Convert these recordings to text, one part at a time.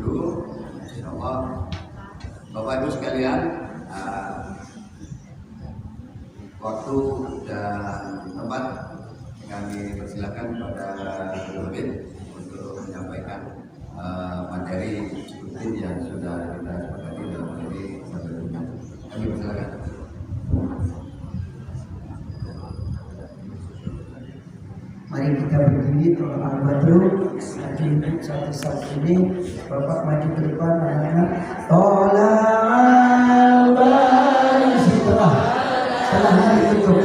dulu. Insyaallah Bapak Ibu sekalian, waktu dan tempat kami persilakan kepada Habib untuk menyampaikan materi rutin yang sudah kita sepakati dalam materi sebelumnya. Kami persilakan. Mari kita berdiri, tolong al-badru satu-satu ini. Bapak maju ke depan, anak-anak. Tolong al-badru setelah ditutup.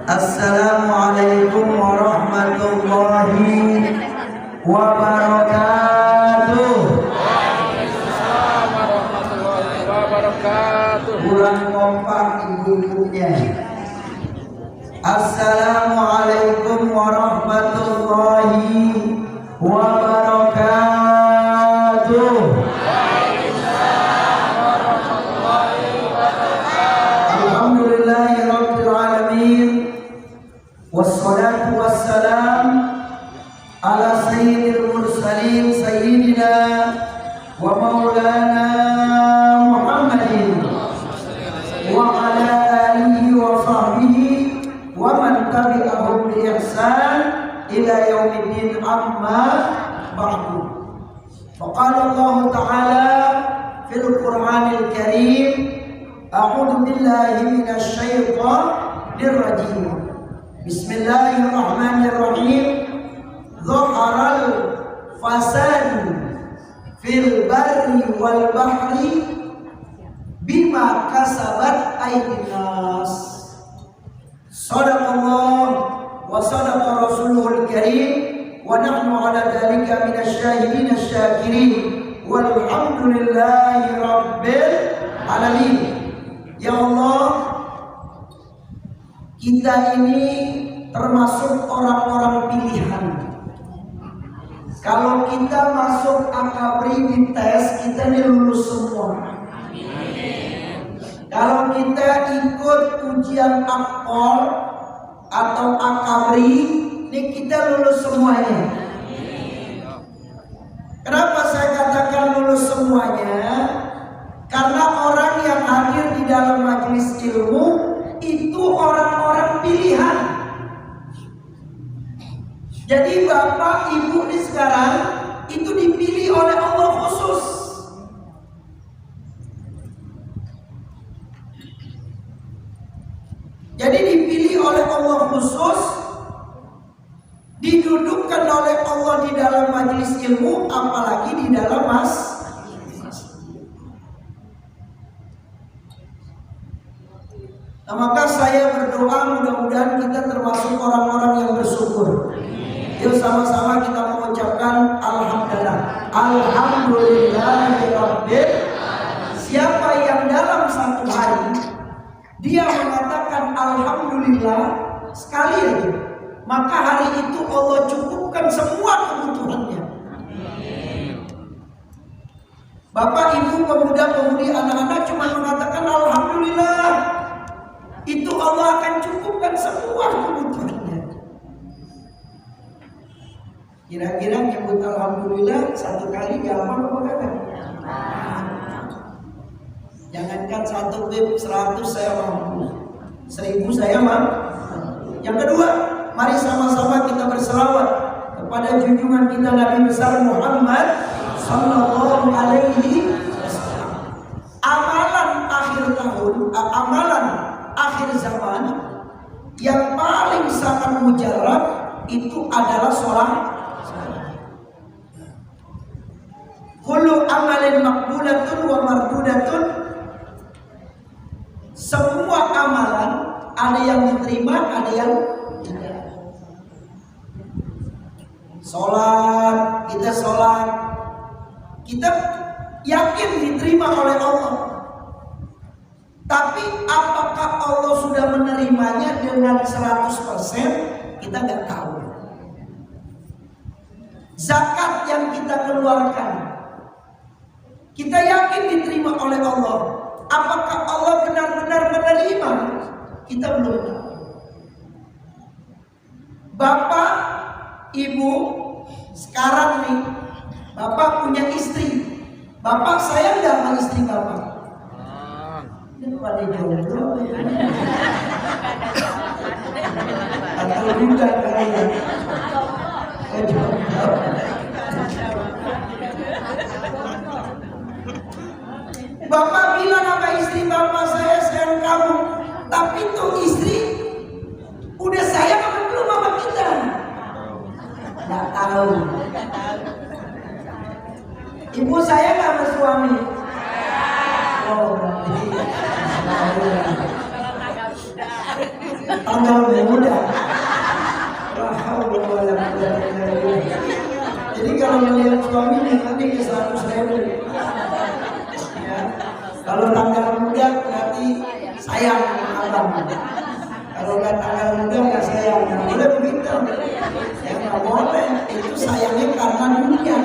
Assalamualaikum warahmatullahi wabarakatuh. Waalaikumsalam warahmatullahi wabarakatuh. Kurang kompak ibu-ibunya. Assalamualaikum warahmatullahi wabarakatuh. Waalaikumsalam warahmatullahi wabarakatuh. Alhamdulillahirabbil alamin. Wassalatu wassalam ala sayyidil mursalin sayyidina wa maulana Muhammadin wa ala alihi wa sahbihi wa man tabi'ahum bi ihsan ila yaumiddin, amma ba'du. Faqala Allah ta'ala fil Qur'anil Karim, a'udzu billahi minasy syaithanir rajim. Bismillahirrahmanirrahim. Zaharal fasad fil barri wal bahri bima kasabat aydin nas. Shadaqallah wa shadaqa rasuluhul karim wa nahnu ala dzalika minasy syahidin asy-syakirin walhamdulillahi rabbil alamin. Ya Allah, kita ini termasuk orang-orang pilihan. Kalau kita masuk akabri di tes, kita ini lulus semua. Kalau kita ikut ujian akpol atau akabri, ini kita lulus semuanya. Kenapa saya katakan lulus semuanya? Karena orang yang hadir di dalam majelis ilmu itu orang-orang pilihan. Jadi bapak ibu ini sekarang itu dipilih oleh Allah khusus. khusus didudukkan oleh Allah di dalam majelis ilmu, apalagi di dalam Nah, maka saya berdoa mudah-mudahan kita termasuk orang-orang yang bersyukur. Yuk sama-sama kita mengucapkan alhamdulillah. Alhamdulillahirabbil. Siapa yang dalam satu hari dia mengatakan alhamdulillah sekali aja, maka hari itu Allah cukupkan semua kebutuhannya. Bapak, ibu, pemuda-pemudi, anak-anak cuma mengatakan alhamdulillah, itu Allah akan cukupkan semua kebutuhannya. Kira-kira nyebut alhamdulillah satu kali gampang apa kagak? Jangankan 1 bib, 100 saya mampu, 1000 saya mampu. Yang kedua, mari sama-sama kita berselawat kepada junjungan kita Nabi besar Muhammad sallallahu alaihi wasallam. Amalan akhir tahun, amalan akhir zaman yang paling sangat mujarab itu adalah sholat. Kullu amalin maqbulatun wa mardudatun. Semua amalan ada yang diterima, ada yang tidak. Sholat, kita yakin diterima oleh Allah. Tapi apakah Allah sudah menerimanya dengan 100%? Kita nggak tahu. Zakat yang kita keluarkan, kita yakin diterima oleh Allah. Apakah Allah benar-benar menerima? Kita belum tahu. Bapak, ibu, sekarang nih, bapak punya istri. Bapak sayang nggak sama istri bapak? Ini pada jomblo atau bukan kalian? Bapak bilang sama istri bapak, saya sayang kamu, tapi tuh istri udah sayang apa belum sama kita? Nggak tahu. Ibu sayang nggak sama suami? Oh, berarti tanggal muda. Jadi kalau melihat suaminya nanti ke 100.000. Ya. Kalau tanggal muda berarti sayang sama abang. Kalau nggak tanggal muda nggak sayang. Nggak boleh begitu. Ya nggak boleh. Itu sayangnya karena dunia.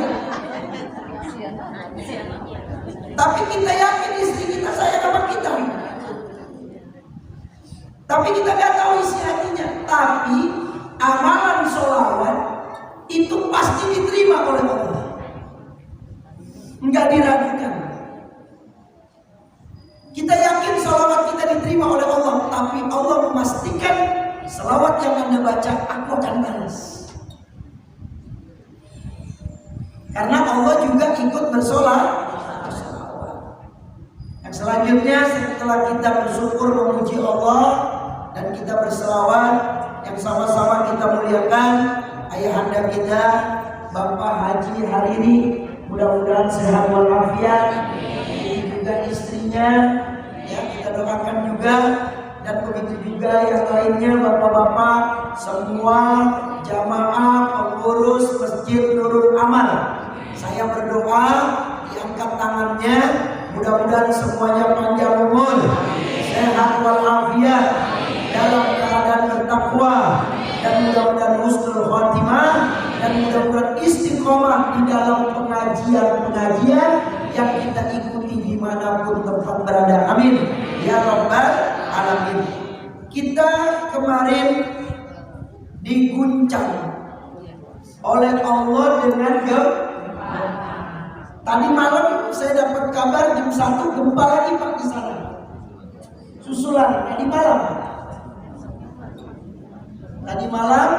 Tapi kita yakin istri kita sayang sama kita. Tapi kita nggak tahu isi hatinya. Tapi amalan sholawat itu pasti diterima oleh Allah. Nggak diragukan. Kita yakin sholawat kita diterima oleh Allah. Tapi Allah memastikan sholawat yang Anda baca aku akan balas. Karena Allah juga ikut bersolat. Yang selanjutnya setelah kita bersyukur memuji Allah dan kita berselawat, yang sama-sama kita muliakan ayahanda kita Bapak Haji Hariri, mudah-mudahan sehat walafiat. Ini juga istrinya, ya kita doakan juga, dan begitu juga yang lainnya bapak-bapak semua jamaah pengurus Masjid Nurul Amal. Saya berdoa diangkat tangannya, mudah-mudahan semuanya panjang umur, sehat walafiat, dalam keadaan bertakwa, dan mudah-mudahan husnul khotimah, dan mudah-mudahan istiqomah di dalam pengajian-pengajian yang kita ikuti dimanapun tempat berada. Amin ya rabbal alamin. Kita kemarin diguncang oleh Allah dengan gempa. Tadi malam saya dapat kabar jam 1 gempa lagi Pak di sana. Susulan tadi malam. Tadi malam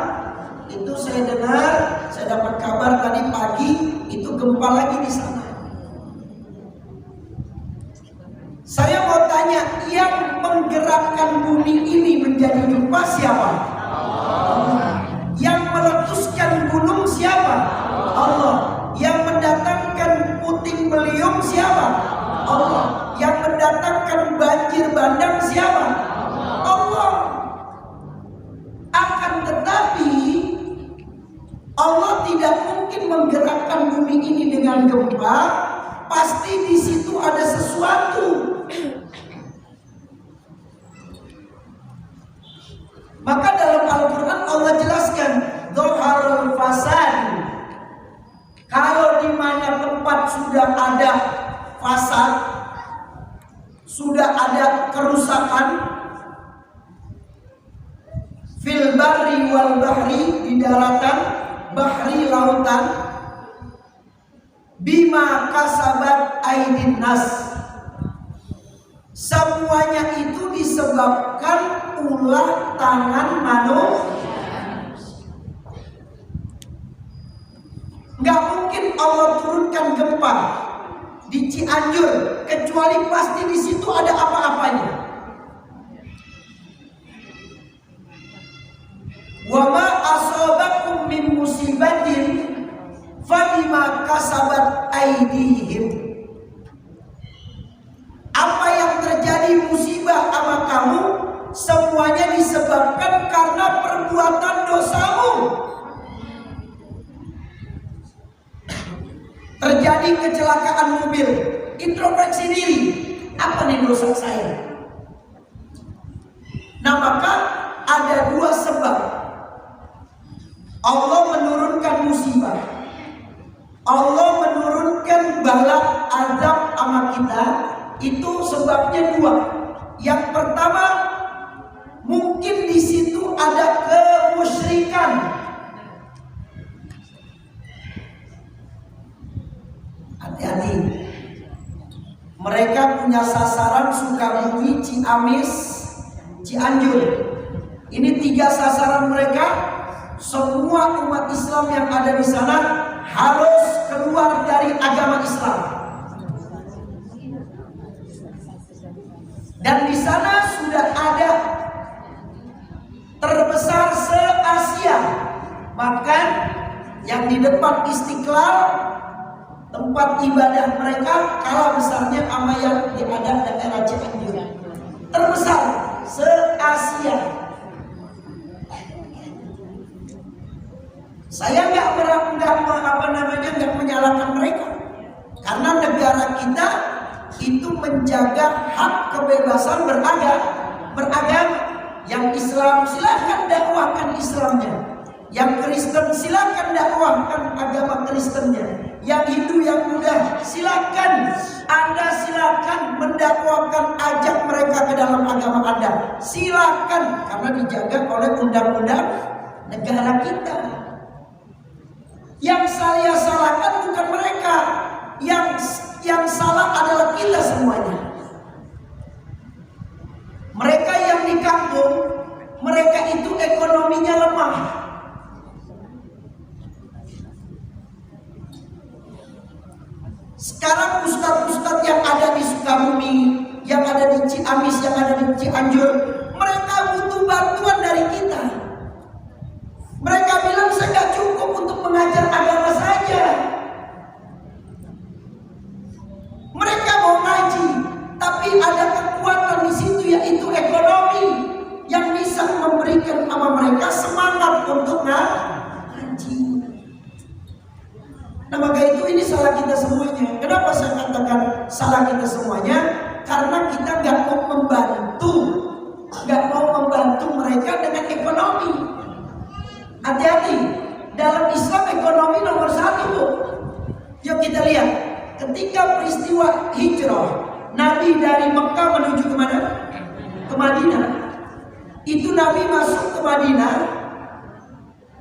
itu saya dengar, saya dapat kabar tadi pagi itu gempa lagi di sana. Saya mau tanya, yang menggerakkan bumi ini menjadi gempa siapa? fasad, sudah ada kerusakan fil barri wal bahri, di daratan, bahri lautan, bima kasabat aidin nas, semuanya itu disebabkan ulah tangan manusia. Nggak mungkin Allah turunkan gempa di Cianjur kecuali pasti di situ ada apa-apanya. Wa ma asabakum min musibatin fabima kasabat aydihim. Apa yang terjadi musibah sama kamu semuanya disebabkan karena perbuatan dosamu. Terjadi kecelakaan mobil, introspeksi diri, apa nih dosa saya? Nah, maka ada dua sebab Allah menurunkan musibah, Allah menurunkan bala azab sama kita. Itu sebabnya dua. Yang pertama, mungkin di situ ada kemusyrikan. Hati-hati. Mereka punya sasaran Sukabumi, Ciamis, Cianjur. Ini 3 sasaran mereka. Semua umat Islam yang ada di sana harus keluar dari agama Islam. Dan di sana sudah ada terbesar se-Asia. Bahkan yang di depan Istiqlal, tempat ibadah mereka kalah besarnya sama yang ada daerah Cianjur. Terbesar se-Asia. Saya nggak menyalahkan mereka, karena negara kita itu menjaga hak kebebasan beragama. Yang Islam silakan dakwahkan Islamnya, yang Kristen silakan dakwahkan agama Kristennya, yang Hindu, yang Buddha silakan mendakwakan, ajak mereka ke dalam agama Anda, silakan, karena dijaga oleh undang-undang negara kita. Yang saya salahkan bukan mereka, yang salah adalah kita semuanya. Mereka yang di kampung, mereka itu ekonominya lemah. Sekarang ustadz-ustadz yang ada di Sukabumi, yang ada di Ciamis, yang ada di Cianjur, mereka butuh bantuan dari kita. Mereka bilang saya gak cukup untuk mengajar agama saja. Mereka mau ngaji, tapi ada kekuatan di situ, yaitu ekonomi, yang bisa memberikan sama mereka semangat untuk ngaji. Nah, maka itu ini salah kita semuanya. Kenapa saya katakan salah kita semuanya? Karena kita nggak mau membantu mereka dengan ekonomi. Hati-hati, dalam Islam ekonomi nomor 1, Bu. Yuk kita lihat, ketika peristiwa hijrah Nabi dari Mekah menuju kemana? Ke Madinah. Itu Nabi masuk ke Madinah,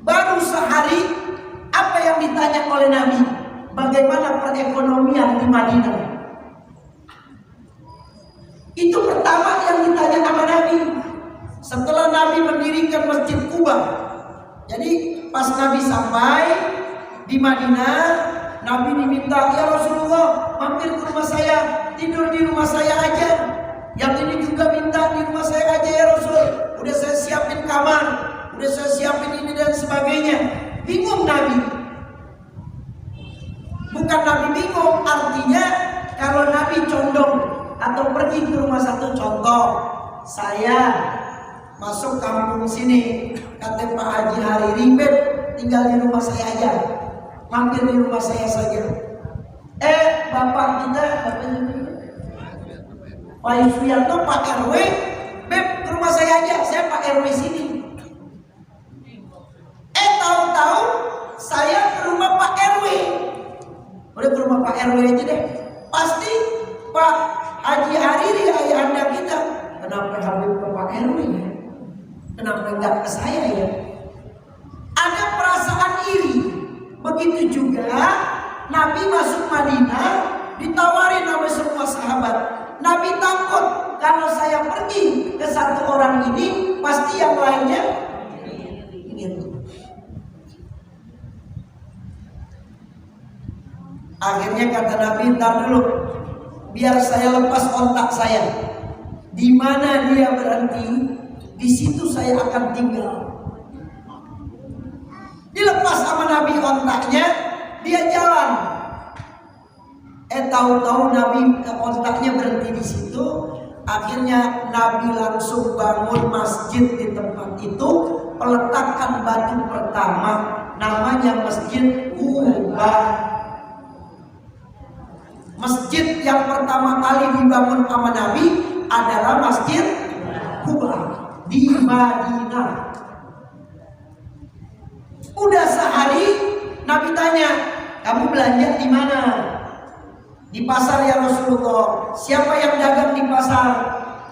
baru sehari, apa yang ditanya oleh Nabi? Bagaimana perekonomian di Madinah? Itu pertama yang ditanya sama Nabi. Setelah Nabi mendirikan Masjid Quba. Jadi pas Nabi sampai di Madinah, Nabi diminta, ya Rasulullah, mampir ke rumah saya, tidur di rumah saya aja. Yang ini juga minta di rumah saya aja ya Rasul. Udah saya siapin kamar, udah saya siapin ini dan sebagainya. Bingung Nabi. Bukan Nabi bingung, artinya kalau Nabi condong atau pergi ke rumah satu, contoh, saya masuk kampung sini, kata Pak Haji Hari ribet, tinggal di rumah saya aja, mampir di rumah saya saja. Bapak kita, Pak Yusrianto, Pak RW, Beb, ke rumah saya aja, saya Pak RW sini. Tahu-tahu saya ke rumah Pak RW. Udah ke rumah Pak RW aja deh. Pasti Haji Hariri ayahanda kita, kenapa Habib ke Pak RW ya? Kenapa enggak ke saya ya? Ada perasaan iri. Begitu juga Nabi masuk Madinah ditawarin sama semua sahabat. Nabi takut kalau saya pergi ke satu orang ini pasti yang lainnya ingin. Akhirnya kata Nabi, ntar dulu, biar saya lepas kontak saya. Di mana dia berhenti, di situ saya akan tinggal. Dilepas sama Nabi kontaknya, dia jalan. Tahu-tahu Nabi kontaknya berhenti di situ. Akhirnya Nabi langsung bangun masjid di tempat itu, peletakan batu pertama, namanya Masjid Quba. Masjid yang pertama kali dibangun sama Nabi adalah Masjid Quba di Madinah. Udah sehari Nabi tanya, kamu belanja di mana? Di pasar ya Rasulullah. Siapa yang dagang di pasar?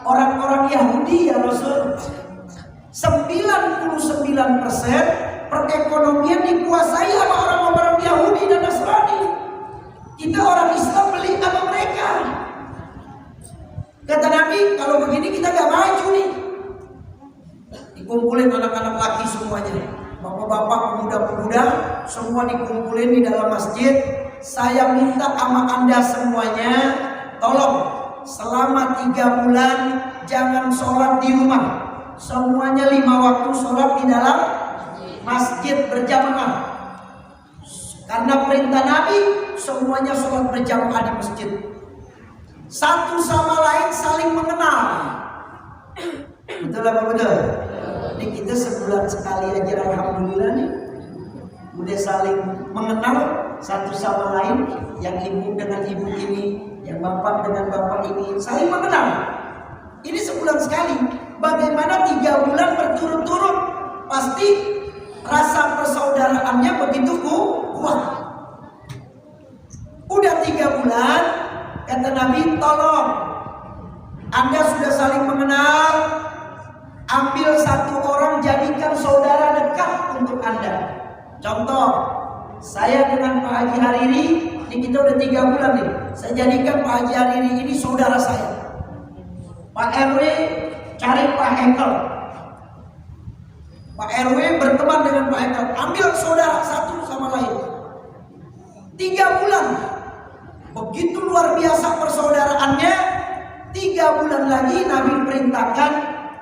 Orang-orang Yahudi ya Rasul. 99% perekonomian dikuasai sama orang-orang Yahudi dan Nasrani. Kita orang Islam beli sama mereka. Kata Nabi, kalau begini kita gak maju nih. Dikumpulin anak-anak laki semuanya, bapak-bapak, pemuda-pemuda, semua dikumpulin di dalam masjid. Saya minta sama Anda semuanya, tolong selama 3 bulan jangan sholat di rumah. Semuanya 5 waktu sholat di dalam masjid berjamaah. Karena perintah Nabi, semuanya sholat berjamaah di masjid. Satu sama lain saling mengenal. Betul apa betul? Ini kita sebulan sekali aja alhamdulillah nih. Udah saling mengenal satu sama lain. Yang ibu dengan ibu ini, yang bapak dengan bapak ini, saling mengenal. Ini sebulan sekali. Bagaimana 3 bulan berturut-turut, pasti rasa persaudaraannya begitu kuat. Udah 3 bulan, kata Nabi, tolong, Anda sudah saling mengenal, ambil satu orang jadikan saudara dekat untuk Anda. Contoh, saya dengan Pak Haji Hariri, ini kita udah 3 bulan nih, saya jadikan Pak Haji Hariri ini saudara saya. Pak RW cari Pak Hekel. Pak RW berteman dengan Pak Hekel, ambil saudara satu sama lain. 3 bulan, begitu luar biasa persaudaraannya. 3 bulan lagi Nabi perintahkan,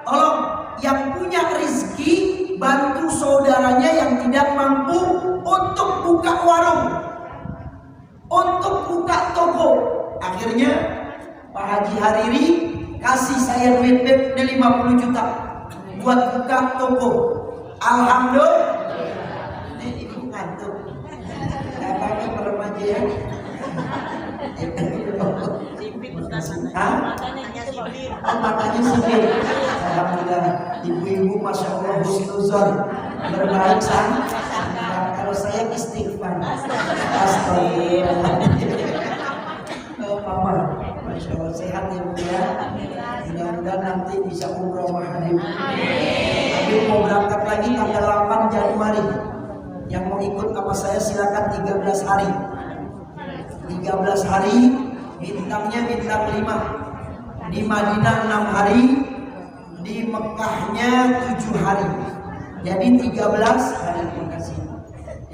tolong yang punya rezeki bantu saudaranya yang tidak mampu untuk buka warung, untuk buka toko. Akhirnya Pak Haji Hariri kasih saya duit 50 juta buat buka toko. Alhamdulillah. Ini ibu ngantuk. Apa remaja ya? Matanya sipit. Alhamdulillah. Ibu-ibu masya Allah husnuzon, berbaik sangka. Kalau saya istighfar. Astagfirullah. Mama, masya Allah sehat ya Bu ya. Mudah-mudahan nanti bisa umroh mahal. Tapi mau berangkat lagi tanggal 8 Januari. Yang mau ikut sama saya silakan 13 hari. 13 hari, bintangnya bintang 5. Di Madinah 6 hari, di Mekahnya 7 hari. Jadi 13 hari. Terima kasih.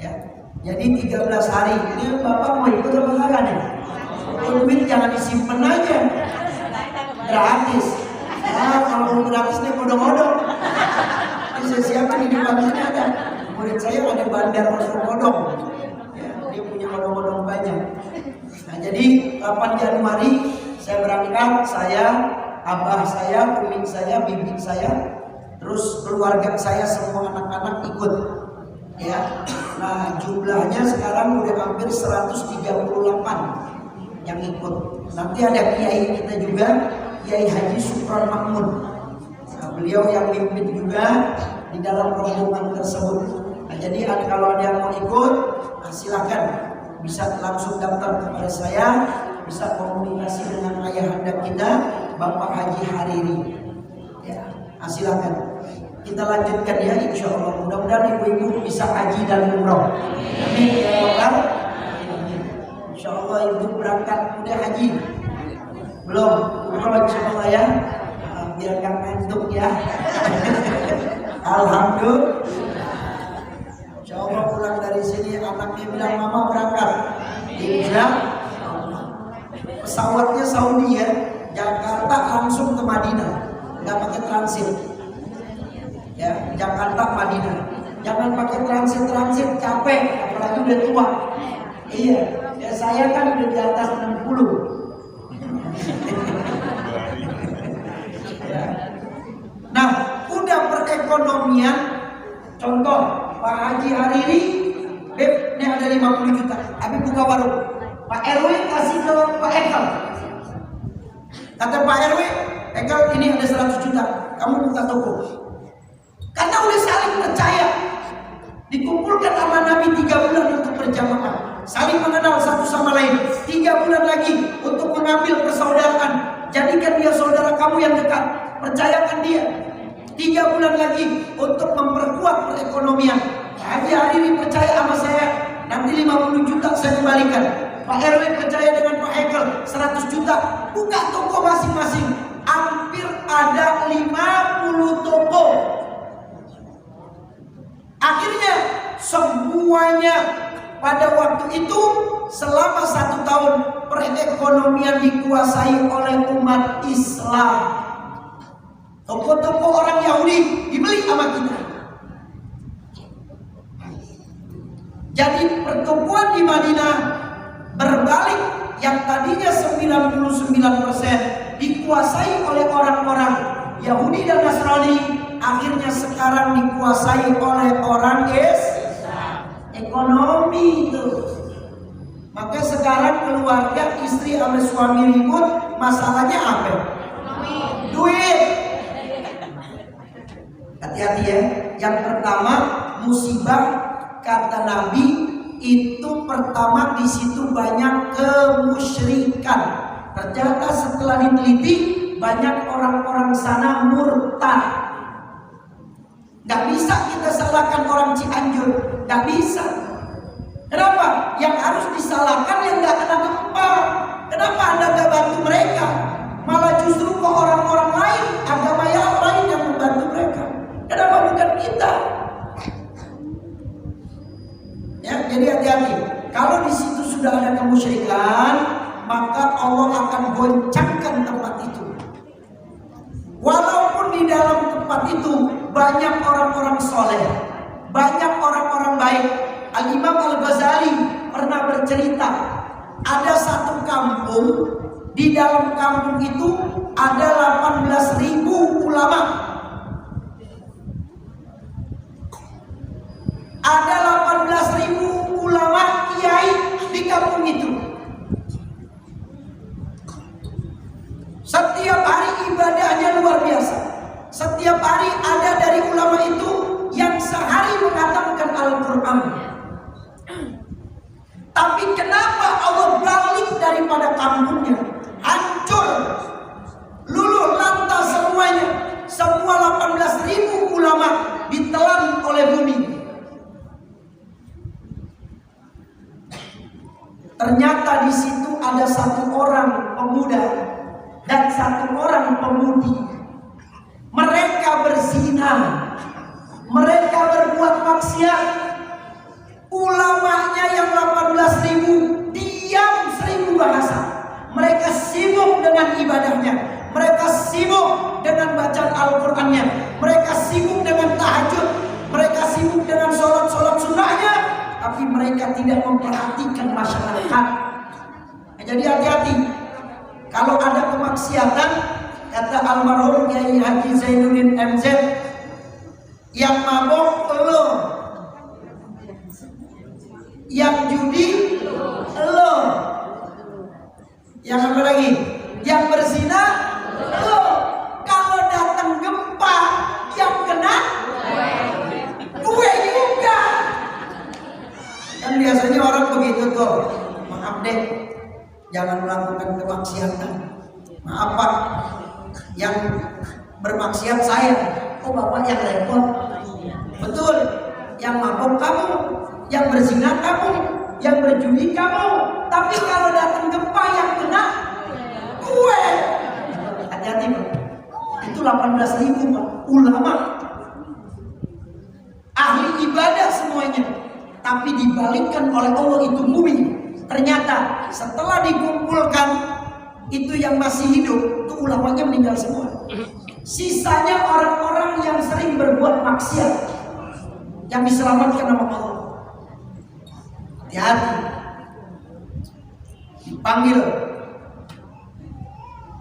Ya. Jadi 13 hari. Ini Bapak mau ikut apa enggak nih? Duit jangan disimpan aja. Gratis. Nah, kalau mau gratis nih odong-odong. Ini saya siapkan di depan sini ada. Murid saya ada bandar odong-odong. Ya, dia punya odong-odong banyak. Nah, jadi 8 Januari saya berangkat, saya, abah saya, umi saya, bibi saya, terus keluarga saya semua anak-anak ikut. Ya. Nah, jumlahnya sekarang udah hampir 138 yang ikut. Nanti ada kiai kita juga, Kiai Haji Supran Makmun. Nah, beliau yang mimpin juga di dalam rombongan tersebut. Nah, jadi kalau ada yang mau ikut, nah, silakan bisa langsung daftar kepada saya, bisa komunikasi dengan ayah. ayahanda kita Bapak Haji Hariri. Ya, silakan. Kita lanjutkan ya, insya Allah. Mudah-mudahan ibu-ibu bisa haji dan umroh. Amin. Insya Allah ibu berangkat udah haji. Belum? Kalau insya Allah ya, biar gak ngantuk ya. Alhamdulillah. Insya Allah pulang dari sini anaknya bilang mama berangkat. Insya Allah. Pesawatnya Saudi ya, Jakarta langsung ke Madinah, nggak pakai transit. Ya, Jakarta Madinah. Jangan pakai transit capek, apalagi udah tua. Iya, ya saya kan udah di atas 60. Ya. Nah, udah perekonomian. Contoh, Pak Haji Hariri, Beb, ini ada 50 juta. Habis buka warung. Pak RW kasih ke Pak Ekal. Kata Pak RW, Ekal ini ada 100 juta. Kamu buka toko. Karena udah saling percaya. Dikumpulkan sama Nabi 3 bulan untuk berjamaah. Saling mengenal satu sama lain. 3 bulan lagi untuk mengambil persaudaraan. Jadikan dia saudara kamu yang dekat. Percayakan dia. 3 bulan lagi untuk memperkuat perekonomian. Haji Hariri percaya sama saya. Nanti 50 juta saya kembalikan. Pak RW percaya dengan Pak Ekel 100 juta. Buka toko masing-masing. Hampir ada 50 toko. Akhirnya semuanya pada waktu itu selama 1 tahun perekonomian dikuasai oleh umat Islam. Toko-toko orang Yahudi dibeli sama kita. Jadi pertumbuhan di Madinah berbalik, yang tadinya 99% dikuasai oleh orang-orang Yahudi dan Nasrani, akhirnya sekarang dikuasai oleh orang ekonomi itu. Maka sekarang keluarga istri sama suami ribut, masalahnya apa? Duit. Hati-hati ya. Yang pertama musibah, kata Nabi itu pertama di situ banyak kemusyrikan. Ternyata setelah diteliti banyak orang-orang sana murtad. Gak bisa kita salahkan orang Cianjur, gak bisa. Kenapa? Yang harus disalahkan yang gak kena gempa. Kenapa Anda gak bantu mereka? Malah justru ke orang-orang lain, agama yang lain yang membantu mereka. Kenapa bukan kita? Ya, jadi hati-hati. Kalau di situ sudah ada kemusyrikan, maka Allah akan goncangkan tempat itu. Walaupun di dalam tempat itu banyak orang-orang soleh, banyak orang-orang baik. Al-Imam Al-Ghazali pernah bercerita, ada satu kampung, di dalam kampung itu ada 18.000 ulama. Ada 18.000 ulama kiai di kampung itu. Setiap hari ibadahnya luar biasa. Setiap hari ada dari ulama itu yang sehari mengatakan Al-Quran. Tapi kenapa Allah balik daripada kampungnya? Hancur, luluh lantas semuanya. Semua 18.000 ulama ditelan oleh bumi. Ternyata di situ ada satu orang pemuda dan satu orang pemudi. Mereka berzina, mereka berbuat maksiat. Ulamanya yang 18.000 diam 1.000 bahasa. Mereka sibuk dengan ibadahnya, mereka sibuk dengan bacaan Al-Qurannya, mereka sibuk dengan tahajud, mereka sibuk dengan sholat-sholat sunnahnya. Tapi mereka tidak memperhatikan masyarakat. Jadi hati-hati. Kalau ada kemaksiatan, kata almarhum Kiai Haji Zainuddin MZ, yang mabok lo, yang judi lo, yang apa lagi? Yang berzina lo. Kalau datang gempa, yang kena gue juga. Kan biasanya orang begitu tuh, maaf deh, jangan melakukan kemaksiatan. Maaf Pak, yang bermaksiat saya. Oh Bapak yang repot. Betul, yang mabuk kamu, yang berzina kamu, yang berjudi kamu. Tapi kalau datang gempa yang kena gue. Hati-hati Pak. Itu 18.000 Pak, ulama, ahli ibadah semuanya. Tapi dibalikkan oleh Allah itu bumi. Ternyata setelah dikumpulkan, itu yang masih hidup, itu ulamanya meninggal semua. Sisanya orang-orang yang sering berbuat maksiat, yang diselamatkan sama Allah. Hati-hati. Dipanggil,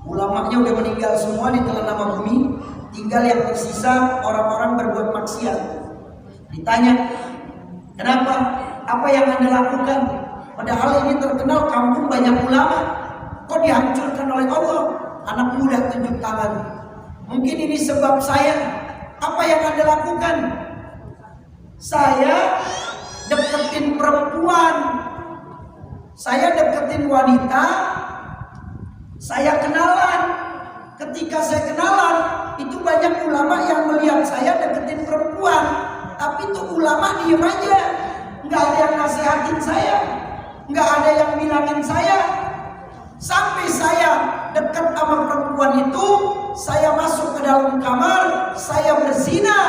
ulamanya udah meninggal semua di telan nama bumi, tinggal yang tersisa orang-orang berbuat maksiat. Ditanya, kenapa? Apa yang Anda lakukan? Padahal ini terkenal kampung banyak ulama, kok dihancurkan oleh Allah? Anak muda tunjuk tangan. Mungkin ini sebab saya. Apa yang Anda lakukan? Saya deketin perempuan, saya deketin wanita, saya kenalan. Ketika saya kenalan, itu banyak ulama yang melihat saya deketin perempuan. Tapi itu ulama diem aja, nggak ada yang nasihatin saya, nggak ada yang bilangin saya. Sampai saya dekat sama perempuan itu, saya masuk ke dalam kamar, saya berzina.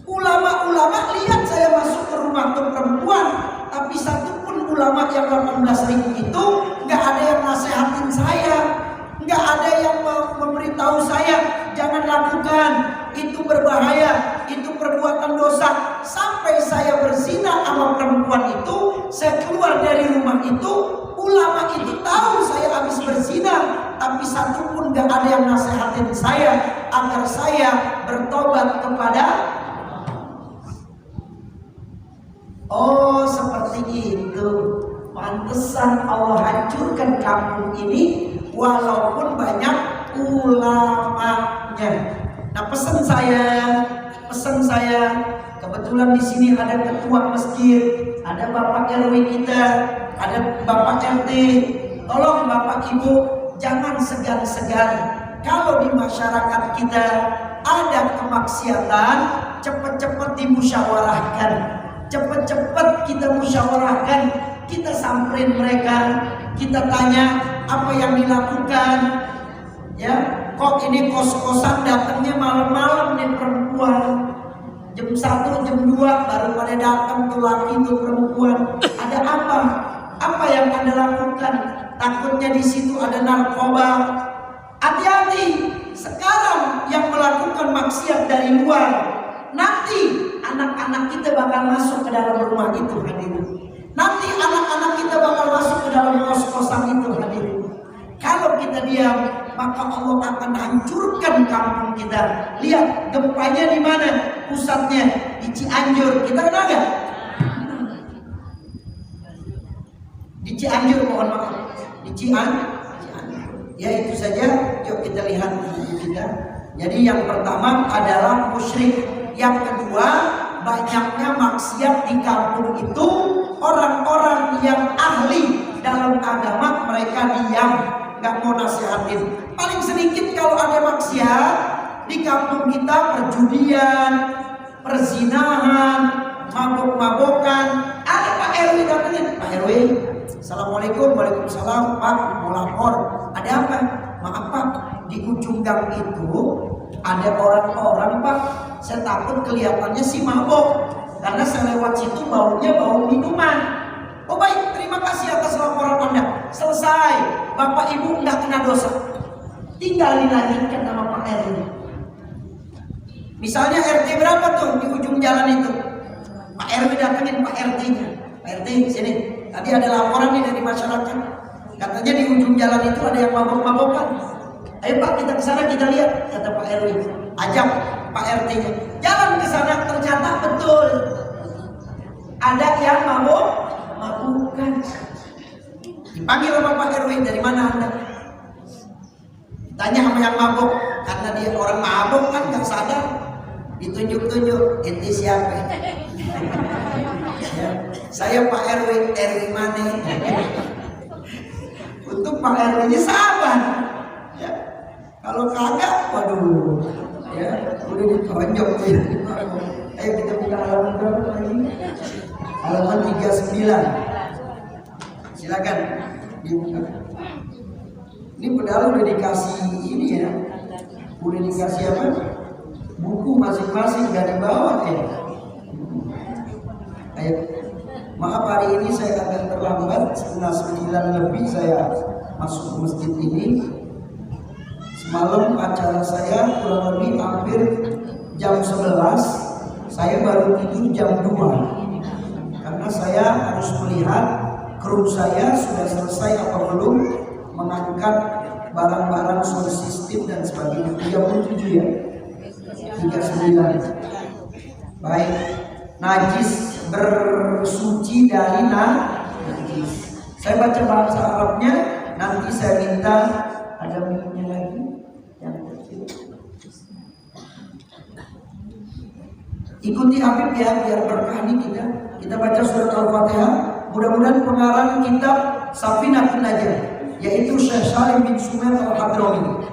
Ulama-ulama lihat saya masuk ke rumah tuh perempuan, tapi satu pun ulama yang 18.000 itu nggak ada yang nasihatin saya, nggak ada yang memberitahu saya jangan lakukan, itu berbahaya, itu perbuatan dosa. Sampai saya berzina sama perempuan itu, saya keluar dari rumah itu, ulama itu tahu saya habis berzina, tapi satu pun nggak ada yang nasihatin saya agar saya bertobat kepada. Oh seperti itu. Pantesan Allah hancurkan kampung ini walaupun banyak ulamanya. Nah pesan saya, kebetulan di sini ada ketua masjid, ada Bapak RW kita, ada Bapak RT. Tolong Bapak Ibu jangan segan-segan. Kalau di masyarakat kita ada kemaksiatan, cepat-cepat dimusyawarahkan. Cepat-cepat kita musyawarahkan, kita samperin mereka, kita tanya apa yang dilakukan. Ya, kok ini kos-kosan datangnya malam-malam nih perempuan. Jam 1, jam 2 baru pada datang tuh laki tuh perempuan. Ada apa? Apa yang Anda lakukan? Takutnya di situ ada narkoba. Hati-hati. Sekarang yang melakukan maksiat dari luar, nanti anak-anak kita bakal masuk ke dalam rumah itu hadirin. Nanti anak-anak kita bakal masuk ke dalam kos-kosan itu hadirin. Kalau kita diam, maka Allah akan hancurkan kampung kita. Lihat gempanya di mana? Pusatnya di Cianjur. Kita kenal nggak? Di Cianjur, mohon maaf. Di Cianjur. Ya itu saja. Yuk kita lihat buku kita. Jadi yang pertama adalah musyrik. Yang kedua, banyaknya maksiat di kampung itu. Orang-orang yang ahli dalam agama mereka diam, nggak mau nasihatin. Paling sedikit kalau ada maksiat di kampung kita, perjudian, perzinahan, mabok-mabokan. Ada Pak RW datangin, Pak RW, Assalamualaikum, Waalaikumsalam, Pak mau lapor. Ada apa? Maaf Pak, di ujung gang itu ada orang-orang Pak, saya takut kelihatannya si mabok, karena saya lewat situ baunya bau minuman. Oh baik, terima kasih atas laporan Anda. Selesai, Bapak Ibu nggak kena dosa. Tinggal dilanjutkan sama Pak RW. Misalnya RT berapa tuh di ujung jalan itu? Pak RW datangin Pak RT-nya. Pak RT sini, tadi ada laporan nih dari masyarakat. Katanya di ujung jalan itu ada yang mabok-mabokan. Ayo Pak kita ke sana kita lihat, kata Pak RW. Ajak Pak RT-nya. Jalan ke sana, ternyata betul ada yang mabok-mabokan. Dipanggil sama Pak RW, dari mana Anda? Tanya sama yang mabok, karena dia orang mabok kan nggak sadar. Ditunjuk-tunjuk, ente siapa? Ya, saya Pak RW, RW mana? Untuk Pak RW-nya sabar. Ya. Kalau kagak, waduh, ya udah ditonjok ya. Ayo kita buka halaman berapa lagi? Halaman 39. Silakan dibuka. Ini padahal udah dikasih ini ya. Udah dikasih apa? Buku masing-masing dari bawah ya. Ayo. Maaf hari ini saya agak terlambat, setengah 9 lebih saya masuk ke masjid ini. Semalam acara saya kurang lebih hampir jam 11, saya baru tidur jam 2. Karena saya harus melihat kru saya sudah selesai apa belum mengangkat barang-barang sound system dan sebagainya. 37 ya? 39. Baik, najis bersuci dari najis. Saya baca bahasa Arabnya, nanti saya minta ada minumnya lagi yang kecil. Ikuti Habib ya, biar berkah nih kita. Kita baca surat Al-Fatihah. Mudah-mudahan pengarang kitab Safinatun Najah, yaitu Syekh Salim bin Sumer Al-Hadrami.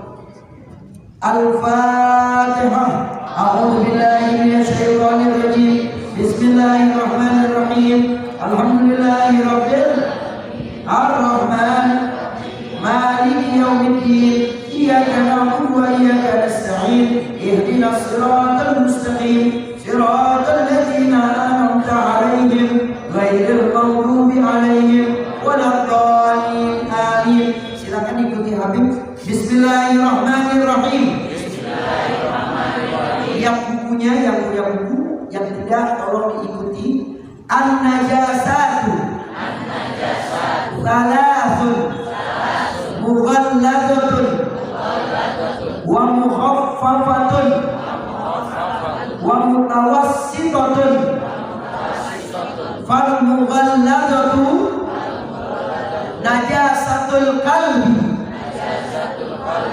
Al-Fatihah. A'udzu billahi minasyaitonir rajim. Bismillahirrahmanirrahim. Alhamdulillahirabbil Ar-Rahman Maliki yaumiddin. Iyyaka na'budu wa iyyaka nasta'in. Ihdinas siratal mustaqim. Siratal ladzina an'amta 'alaihim ghairil maghdubi 'alaihim waladdallin. Amin. Silakan ikuti Habib. Bismillahirrahmanirrahim. Yang bukunya, yang punya buku, yang tidak tolong diikuti. An-najasatu salasun mughalladatun wa mukhaffafatun wa mutawassitatun. Fal mughalladatu najasatul qalbi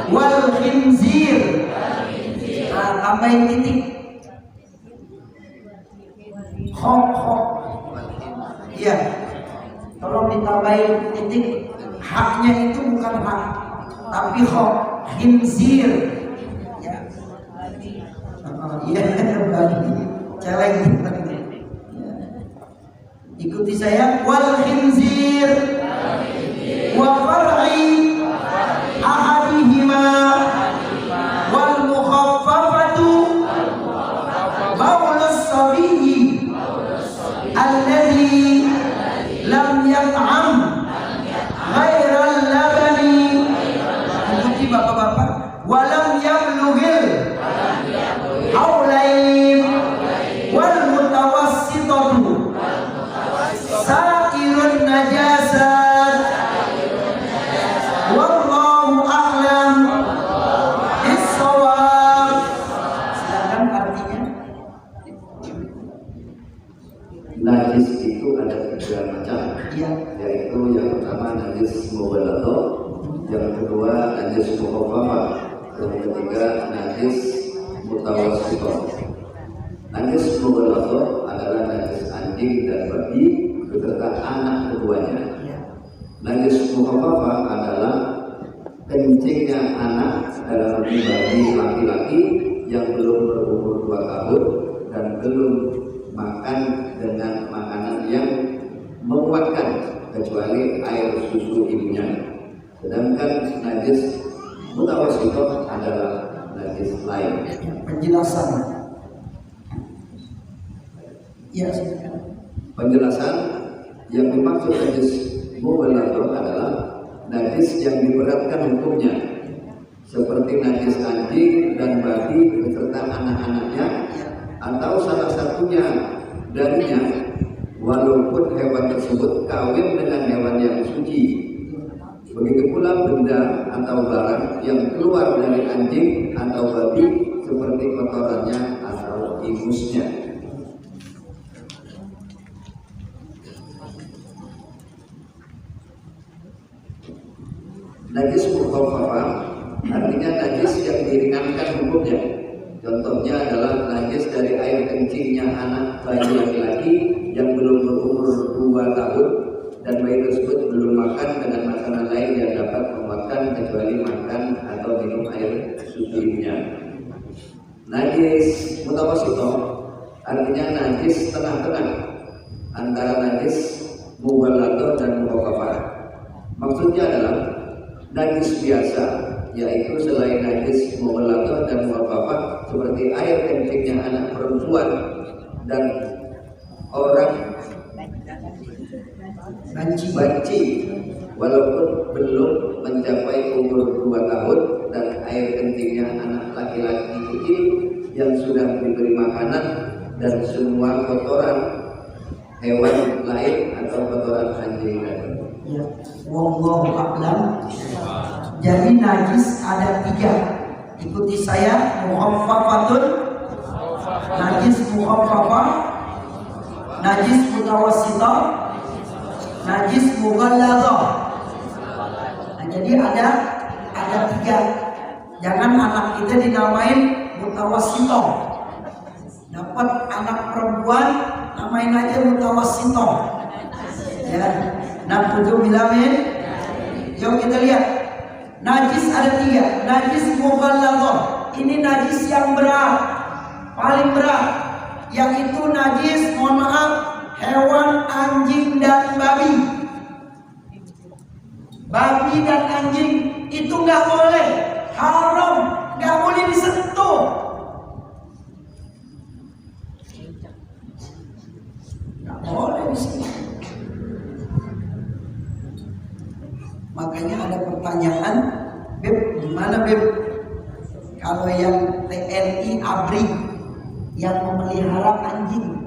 wal khinzir. Nah, tambahin titik. Khok. Iya. Tolong ditambahin titik. Haknya itu bukan hak, tapi khok. Khinzir. Ya. Iya, celeng. Ikuti saya. Wal khinzir wa far'i ahadihima wal mukhaffafatu baulus sabiyyi alladhi lam yat'am ghairal labani. Ikuti bapak-bapak. Walam yablughil haulain wal mutawassitatu sa'irun najasat. Wallahu a'lam bis-shawab. Silakan artinya. Najis itu ada 3 macam, Iya. yaitu yang pertama najis mughalladah, yang kedua najis mukhaffafah, yang ketiga najis mutawassithah. Najis mughalladah adalah najis anjing dan babi beserta anak keduanya. Najis mukhaffafah adalah kencingnya anak dalam arti bayi laki-laki yang belum berumur 2 tahun dan belum makan dengan makanan yang menguatkan kecuali air susu ibunya. Sedangkan najis mutawassithah adalah najis lain. Penjelasan. Ya, silakan. Penjelasan yang dimaksud najis mughalladah adalah najis yang diberatkan hukumnya, seperti najis anjing dan babi beserta anak-anaknya, atau salah satunya darinya, walaupun hewan tersebut kawin dengan hewan yang suci. Begitu pula benda atau barang yang keluar dari anjing atau babi, seperti kotorannya atau ingusnya. Najis mukhaffafah artinya najis yang diringankan hukumnya. Contohnya adalah najis dari air kencingnya anak bayi laki-laki yang belum berumur 2 tahun dan bayi tersebut belum makan dengan makanan lain yang dapat memakan kecuali makan atau minum air sucinya. Najis mutawasito artinya najis tengah-tengah antara najis mughalladah dan mukhafafah. Maksudnya adalah najis biasa, yaitu selain najis mughalladah dan mukhafafah seperti air kencingnya anak perempuan dan orang banci walaupun belum mencapai umur 2 tahun, dan air kencingnya anak laki-laki kecil yang sudah diberi makanan, dan semua kotoran hewan lain atau kotoran anjing. Ya, wallahu a'lam. Jadi najis ada 3. Ikuti saya. Mukhaffafatun, najis mukhaffafah, najis mutawassithah, najis mughalladah. Nah, jadi ada 3. Jangan anak kita dinamain mutawassithah. Dapat anak perempuan namain aja mutawassithah. Ya. Nah, untuk bilamin. Yuk kita lihat. Najis ada 3. Najis mughalladah. Ini najis yang berat, paling berat, yaitu najis, mohon maaf, hewan anjing dan babi. Babi dan anjing itu nggak boleh, haram, nggak boleh disentuh. Nggak boleh disentuh. Makanya ada pertanyaan, Beb, gimana Beb kalau yang TNI ABRI yang memelihara anjing,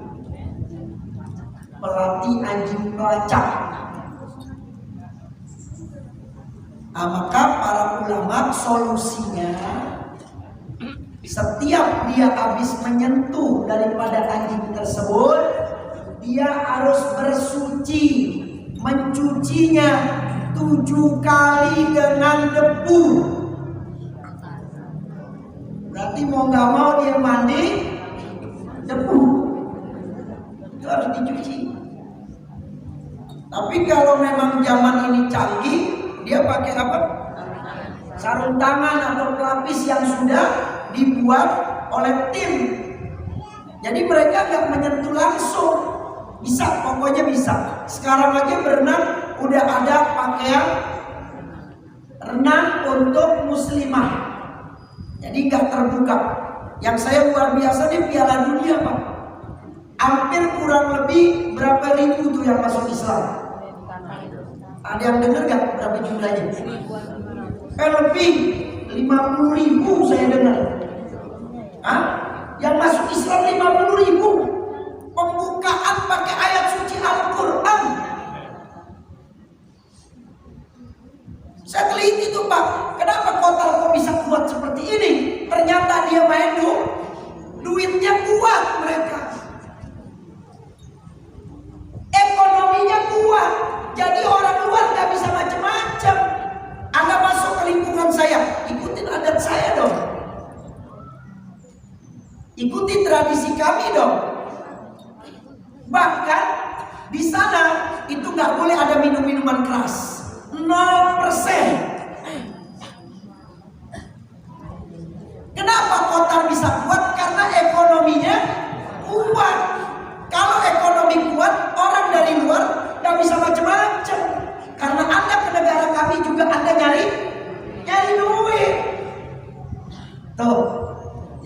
pelatih anjing pelacak? Nah, maka para ulama solusinya, setiap dia habis menyentuh daripada anjing tersebut, dia harus bersuci, mencucinya 7 kali dengan debu. Berarti mau nggak mau dia mandi debu, itu harus dicuci. Tapi kalau memang zaman ini canggih, dia pakai apa? Sarung tangan atau pelapis yang sudah dibuat oleh tim. Jadi mereka nggak menyentuh langsung, bisa, pokoknya bisa. Sekarang aja berenang udah ada pakaian renang untuk muslimah, jadi nggak terbuka. Yang saya luar biasa nih, Piala Dunia Pak, hampir kurang lebih berapa ribu tuh yang masuk Islam? Ada yang dengar nggak berapa jumlahnya? Lebih 50.000 saya dengar. Yang masuk Islam 50.000. Pembukaan pakai ayat suci Al-Quran. Saya teliti tuh Pak, kenapa Qatar kok bisa kuat seperti ini? Ternyata dia main duitnya kuat mereka, ekonominya kuat. Jadi orang luar gak bisa macam-macam. Anda masuk ke lingkungan saya, ikutin adat saya dong, ikuti tradisi kami dong. Bahkan di sana itu gak boleh ada minum-minuman keras. 0%. Kenapa Qatar bisa kuat? Karena ekonominya kuat. Kalau ekonomi kuat, orang dari luar gak bisa macam-macam. Karena Anda ke negara kami juga Anda nyari duit. Tuh,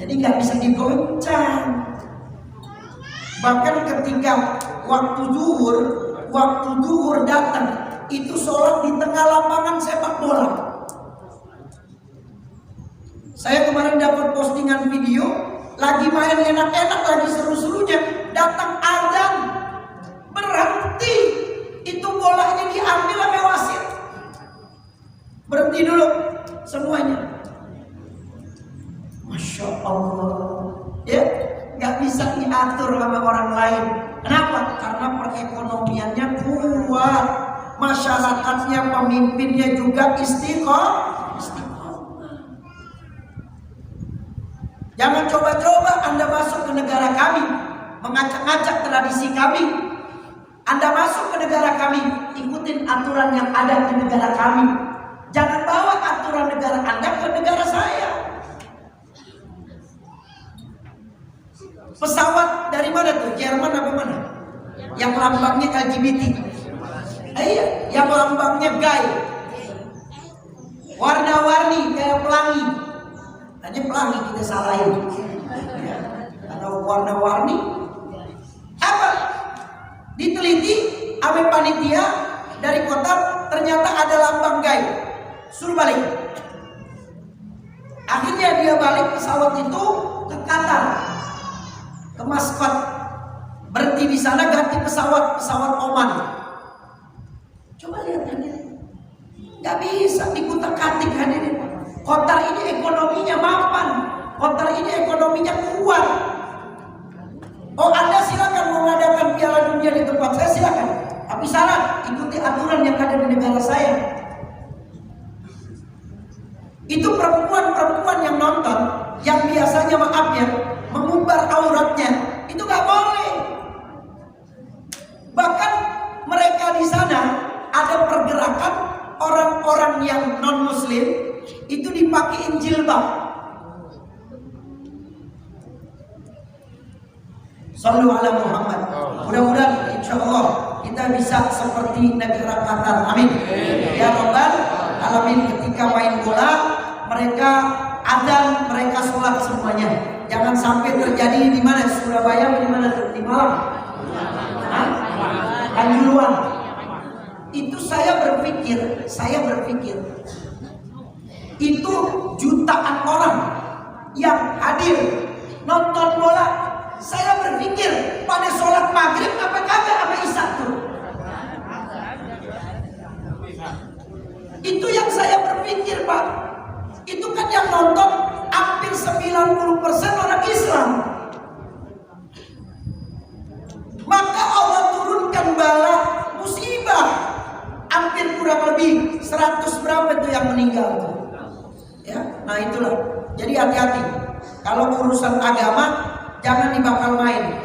jadi gak bisa digoncang. Bahkan ketika waktu zuhur datang, itu sholat di tengah lapangan sepak bola. Saya kemarin dapat postingan video, lagi main enak-enak, lagi seru-serunya, datang azan, berhenti, itu bolanya diambil sama wasit, berhenti dulu semuanya. Masya Allah, ya nggak bisa diatur sama orang lain. Kenapa? Karena perekonomiannya kuat, masyarakatnya, pemimpinnya juga istiqomah. Jangan coba-coba Anda masuk ke negara kami, mengacak-ngacak tradisi kami. Anda masuk ke negara kami, ikutin aturan yang ada di negara kami. Jangan bawa aturan negara Anda ke negara saya. Pesawat dari mana tuh? Jerman apa mana? Yang lambangnya LGBT. Iya, yang lambangnya gay. Warna-warni kayak pelangi. Hanya pelangi kita salahin. Karena warna-warni apa? Diteliti ame panitia dari kota, ternyata ada lambang gay. Suruh balik. Akhirnya dia balik pesawat itu ke Qatar, ke Muscat, berhenti di sana, ganti pesawat Oman. Coba lihat hadirin, nggak bisa dikutak-katik hadirin. Qatar ini ekonominya mapan, Qatar ini ekonominya kuat. Oh, Anda silakan mengadakan Piala Dunia di tempat saya, silakan. Tapi syarat ikuti aturan yang ada di negara saya. Itu perempuan-perempuan yang nonton, yang biasanya maaf ya, mengumbar auratnya, itu nggak boleh. Bahkan mereka di sana ada pergerakan orang-orang yang non muslim itu dipakein jilbab. Sallu ala Muhammad. Mudah-mudahan insya Allah kita bisa seperti negara Qatar. Amin. Ya Rabbal Alamin. Ketika main bola, mereka azan, mereka sholat semuanya. Jangan sampai terjadi di mana, Surabaya, di mana, di Malang, Kanjuruhan. Itu saya berpikir itu jutaan orang yang hadir nonton bola. Saya berpikir pada sholat maghrib apa kagak apa isya tuh. Itu yang saya berpikir, Pak. Itu kan yang nonton hampir 90% orang Islam. Maka Allah turunkan bala musibah. Hampir kurang lebih 100 berapa itu yang meninggal tuh. Ya, nah itulah. Jadi hati-hati. Kalau urusan agama jangan dibakal main.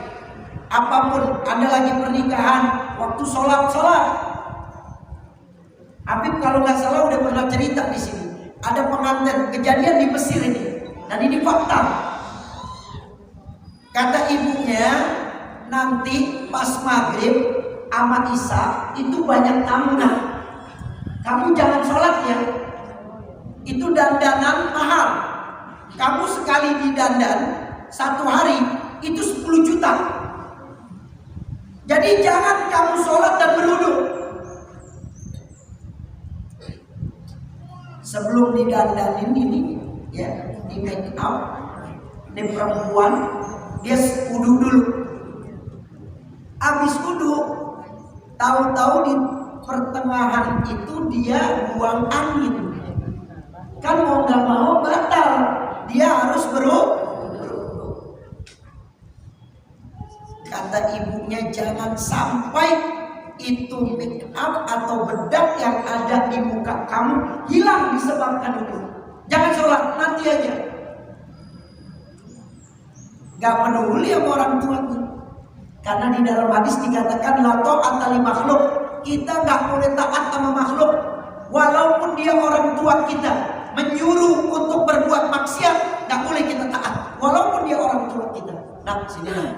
Apapun, Anda lagi pernikahan, waktu sholat. Habib kalau nggak salah udah pernah cerita di sini. Ada pengantin kejadian di Mesir ini, dan ini fakta. Kata ibunya, nanti pas maghrib sama isya itu banyak tamu. Kamu jangan sholat ya. Itu dandanan mahal. Kamu sekali didandan satu hari itu 10 juta. Jadi jangan kamu sholat dan berwudu. Sebelum didandanin ini, ya, di make up, ini perempuan, dia wudu dulu. Habis wudu, tahu-tahu di pertengahan itu dia buang angin. Kan mau nggak mau batal, dia harus berwudu. Kata ibunya, jangan sampai itu make up atau bedak yang ada di muka kamu hilang disebabkan itu. Jangan sholat, nanti aja. Gak peduli sama orang tua. Karena di dalam hadis dikatakan la ta'ata li makhluk. Kita gak boleh taat sama makhluk. Walaupun dia orang tua kita menyuruh untuk berbuat maksiat, gak boleh kita taat. Walaupun dia orang tua kita. Nah, sini lah.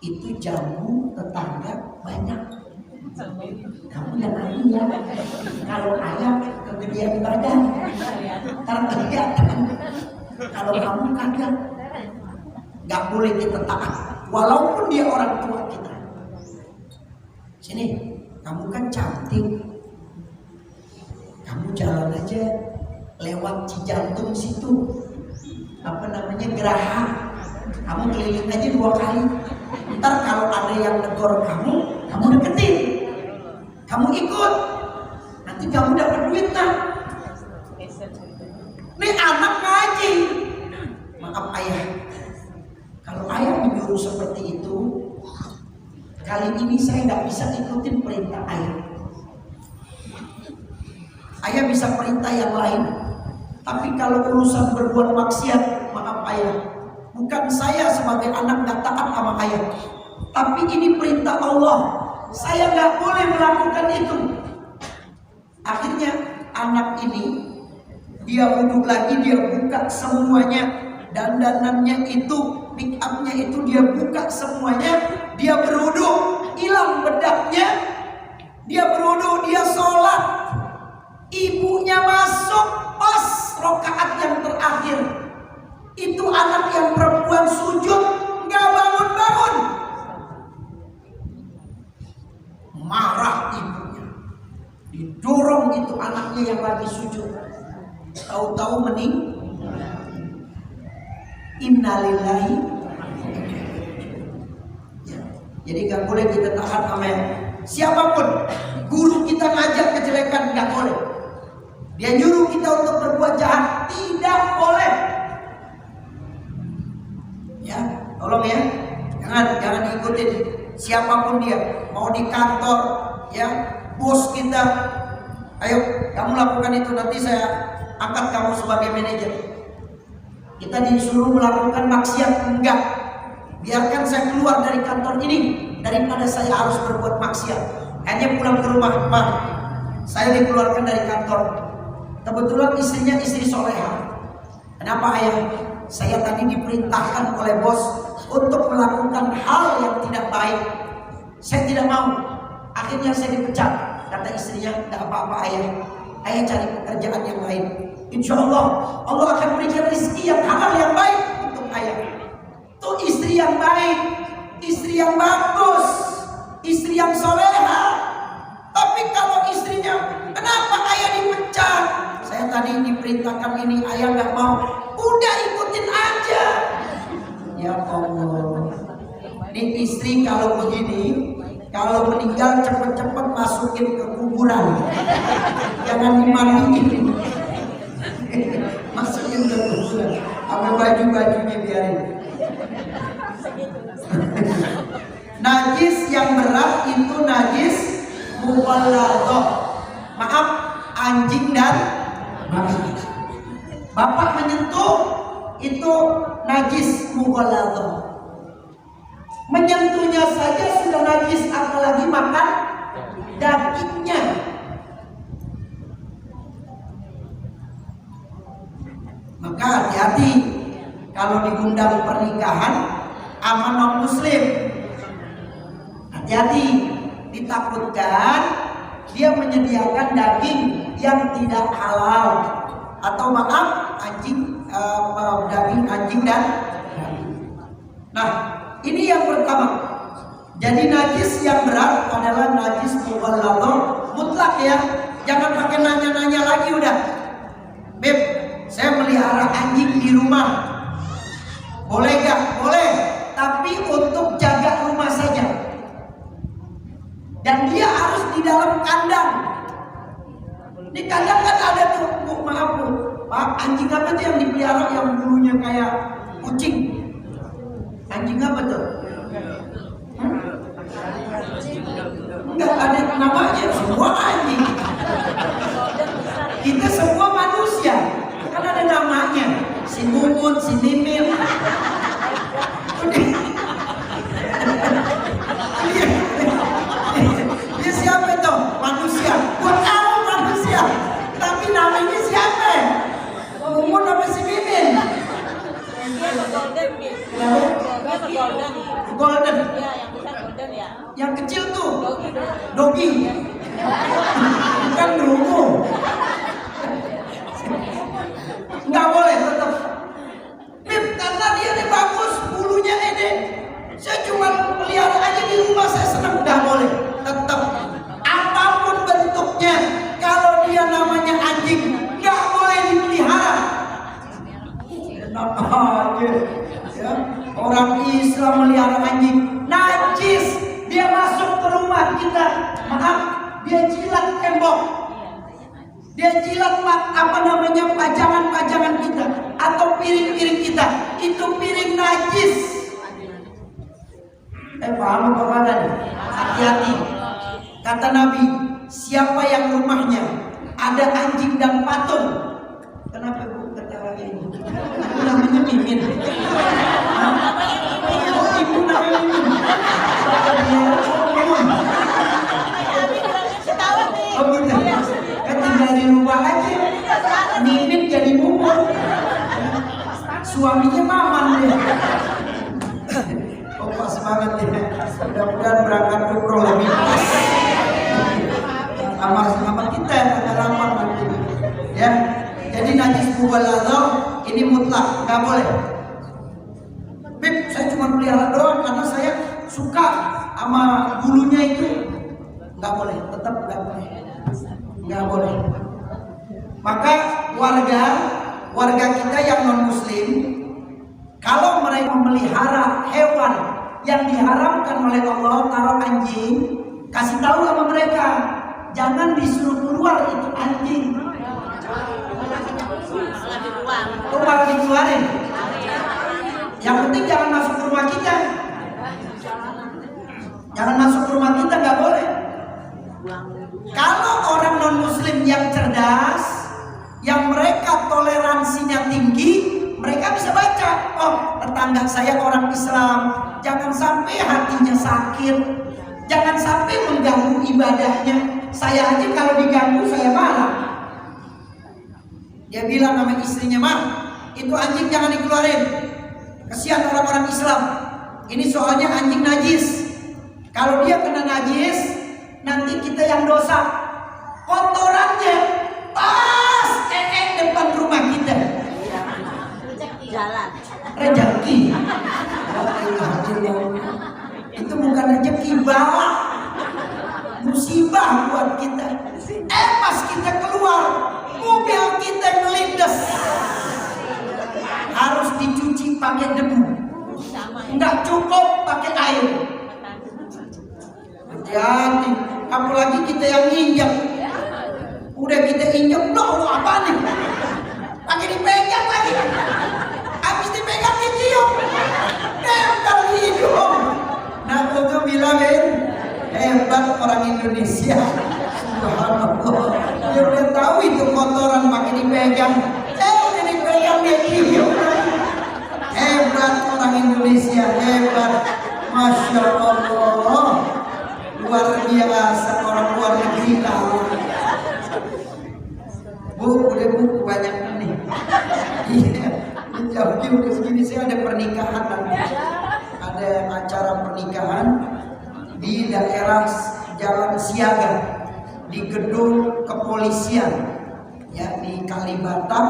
Itu jamu tetangga banyak. Kamu yang ayah. Kalau ayah kegedean badan, terkelihatan. Kalau kamu kagak, gak boleh kita taat. Walaupun dia orang tua kita. Sini, kamu kan cantik. Kamu jalan aja lewat Cijantung situ. Apa namanya, Geraha. Kamu keliling aja 2 kali. Ntar kalau ada yang negor kamu deketin. Kamu ikut. Nanti kamu dapat duit nah. Nih anak ngaji. Maaf ayah. Kalau ayah menyuruh seperti itu, kali ini saya nggak bisa ikutin perintah ayah. Ayah bisa perintah yang lain. Tapi kalau urusan berbuat maksiat, maaf ayah. Bukan saya sebagai anak nggak taat sama ayah, tapi ini perintah Allah. saya nggak boleh melakukan itu. Akhirnya anak ini dia duduk lagi, dia buka semuanya, dandanannya itu, pick upnya itu dia buka semuanya, dia berwudu, hilang bedaknya, dia berwudu, dia sholat. Ibunya masuk pas rakaat yang terakhir. Itu anak yang perempuan sujud nggak bangun-bangun. Marah ibunya, didorong itu anaknya yang lagi sujud. Tahu-tahu meninggal. Innalillahi. Ya. Jadi gak boleh kita tahan sama siapapun. Guru kita ngajak kejelekan gak boleh. Dia nyuruh kita untuk berbuat jahat, tidak boleh. Ya, tolong ya. Jangan ikutin siapapun dia. Mau di kantor, ya, bos kita. Ayo, kamu lakukan itu, nanti saya angkat kamu sebagai manajer. Kita disuruh melakukan maksiat, enggak. Biarkan saya keluar dari kantor ini daripada saya harus berbuat maksiat. Hanya pulang ke rumah, Pak. Saya dikeluarkan dari kantor. Kebetulan istrinya istri soleha. Kenapa ayah? Saya tadi diperintahkan oleh bos untuk melakukan hal yang tidak baik. Saya tidak mau. Akhirnya saya dipecat. Kata istrinya, tidak apa-apa ayah. Ayah cari pekerjaan yang lain. Insya Allah, Allah akan berikan rezeki yang halal yang baik untuk ayah. Tuh istri yang baik, istri yang bagus, istri yang soleha. Tapi kalau istrinya, kenapa ayah dipecat? Saya tadi diperintahkan ini, ayah nggak mau. Udah ikutin aja. Ya Allah. Ini istri kalau begini, kalau meninggal cepet-cepet masukin ke kuburan. Jangan dimandiin. Masukin ke kuburan. Sama baju-bajunya biarin. Najis yang berat itu najis mughalladzah. Maaf, anjing dan babi. Bapak menyentuh itu najis mughalladzah. Menyentuhnya saja sudah najis, apalagi makan dagingnya. Maka hati-hati kalau digundang pernikahan sama non muslim. Hati-hati, ditakutkan dia menyediakan daging yang tidak halal atau maaf daging anjing dan babi. Nah, ini yang pertama. Jadi najis yang berat adalah najis mughalladzah mutlak ya. Jangan pakai nanya-nanya lagi udah. Beb, saya melihara anjing di rumah. Boleh gak? Boleh. Tapi untuk jaga rumah saja. Dan dia harus di dalam kandang. Di kandang kan ada tuh, Bu, maaf Bu, Pak, anjing apa tuh yang dipelihara yang bulunya kayak kucing? Anjing apa tuh? Enggak ada namanya, semua anjing. Kita semua manusia, kan ada namanya. Si Mumun, si Mimir. Dia siapa tuh? Manusia. Buat kamu manusia. Tapi namanya siapa? Mumun apa si Mimin? Golden. Ya, yang besar golden ya. Yang kecil tuh Dogi. Bukan Dungu. Nggak boleh tetap. Bib, karena dia ini bagus, bulunya ini. Saya cuma pelihara aja di rumah, saya senang. Nggak boleh. Tetap apapun bentuknya, kalau dia namanya anjing, nggak boleh dipelihara. Enak aja. Ya. Orang Islam melihara anjing najis, dia masuk ke rumah kita, maaf, dia jilat tembok, dia jilat pajangan-pajangan kita atau piring-piring kita, itu piring najis. Paham apa nih? Hati-hati. Kata Nabi, siapa yang rumahnya ada anjing dan patung. Kenapa Bu ketawa ini? Itu namanya Mimin. Oh, ibu namanya Mimin. jadi mumun. Suaminya maman dia. Oh pas banget ya. Mudah-mudahan berangkat umroh lebih pas. Amal kita pengalaman nanti. Ya. Jadi najis mughalladhah ini mutlak, nggak boleh. Beb, saya cuma pelihara doang karena saya suka sama bulunya itu. Nggak boleh, tetap nggak boleh. Nggak boleh. Maka warga kita yang non muslim, kalau mereka memelihara hewan yang diharamkan oleh Allah, taruh anjing, kasih tahu sama mereka, jangan disuruh keluar itu anjing. Oh, malah dikeluarin. Yang penting jangan masuk ke rumah kita. Jangan masuk ke rumah kita, nggak boleh. Kalau orang non muslim yang cerdas, yang mereka toleransinya tinggi, mereka bisa baca, oh tetangga saya orang Islam, jangan sampai hatinya sakit, jangan sampai mengganggu ibadahnya. Saya aja kalau diganggu saya marah. Dia bilang sama istrinya, mah itu anjing jangan dikeluarin, kesian orang-orang Islam. Ini soalnya anjing najis. Kalau dia kena najis, nanti kita yang dosa. Kotorannya pas depan rumah kita. Jalan. Rezeki. Itu bukan rezeki, bala. Musibah buat kita. Pas kita keluar, mobil kita melindas. Harus dicuci pakai debu. Enggak cukup pakai air. Hati-hati, apalagi kita yang injak. Udah kita injak, loh apa nih? Pakai dipegang lagi. Habis dipegang dicium. Nempel di hidung. Nah, aku bilangin, hebat orang Indonesia. Subhanallah. Dia udah tahu itu kotoran pakai dipegang. Udah dipegang dia cium. Hebat orang Indonesia, hebat. Masya Allah. Luar biasa orang luar negeri tahu. Bu, udah buku banyak nih. Iya, jadi udah segini saya ada pernikahan nanti. Ada acara pernikahan di daerah Jalan Siaga, di gedung kepolisian, ya di Kalibata,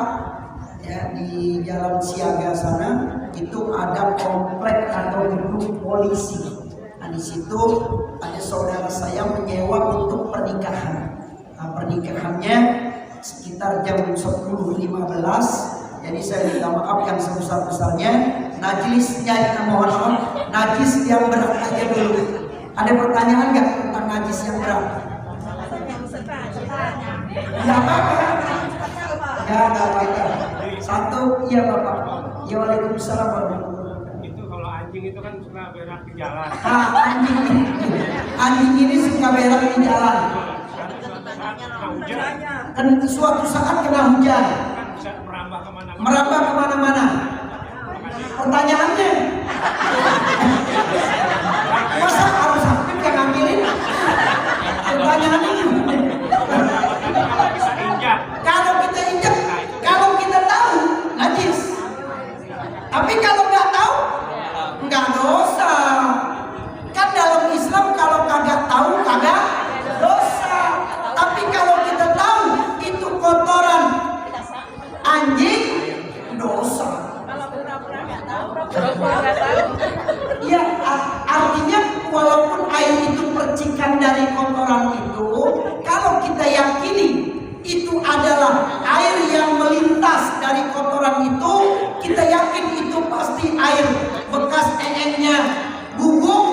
ya di Jalan Siaga sana itu ada komplek atau gedung polisi. Nah, di situ ada saudara saya menyewa untuk pernikahan. Nah, pernikahannya sekitar jam 10.15. Jadi saya minta maaf yang sebesar-besarnya. Najisnya mohon maaf, najis yang berat aja dulu. Ada pertanyaan nggak tentang najis yang berat? Ya apa-apa. Ya nggak apa-apa. Satu, iya Bapak. Ya waalaikumsalam warahmatullahi wabarakatuh. Itu kalau anjing itu kan suka berak di jalan. Anjing ini suka berak di jalan. Kan suatu saat kena hujan. Bisa Merambah kemana-mana. Pertanyaannya, masa harus sampai yang ngambilin? Pertanyaannya kalau kita injak, kalau kita tahu najis. Tapi kalau nggak tahu, nggak dosa. Kan dalam Islam kalau kagak tahu kagak dosa. Tapi kalau kita tahu itu kotoran anjing, dosa. Ya, artinya walaupun air itu percikan dari kotoran itu, kalau kita yakini itu adalah air yang melintas dari kotoran itu, kita yakin itu pasti air bekas eennya guguk.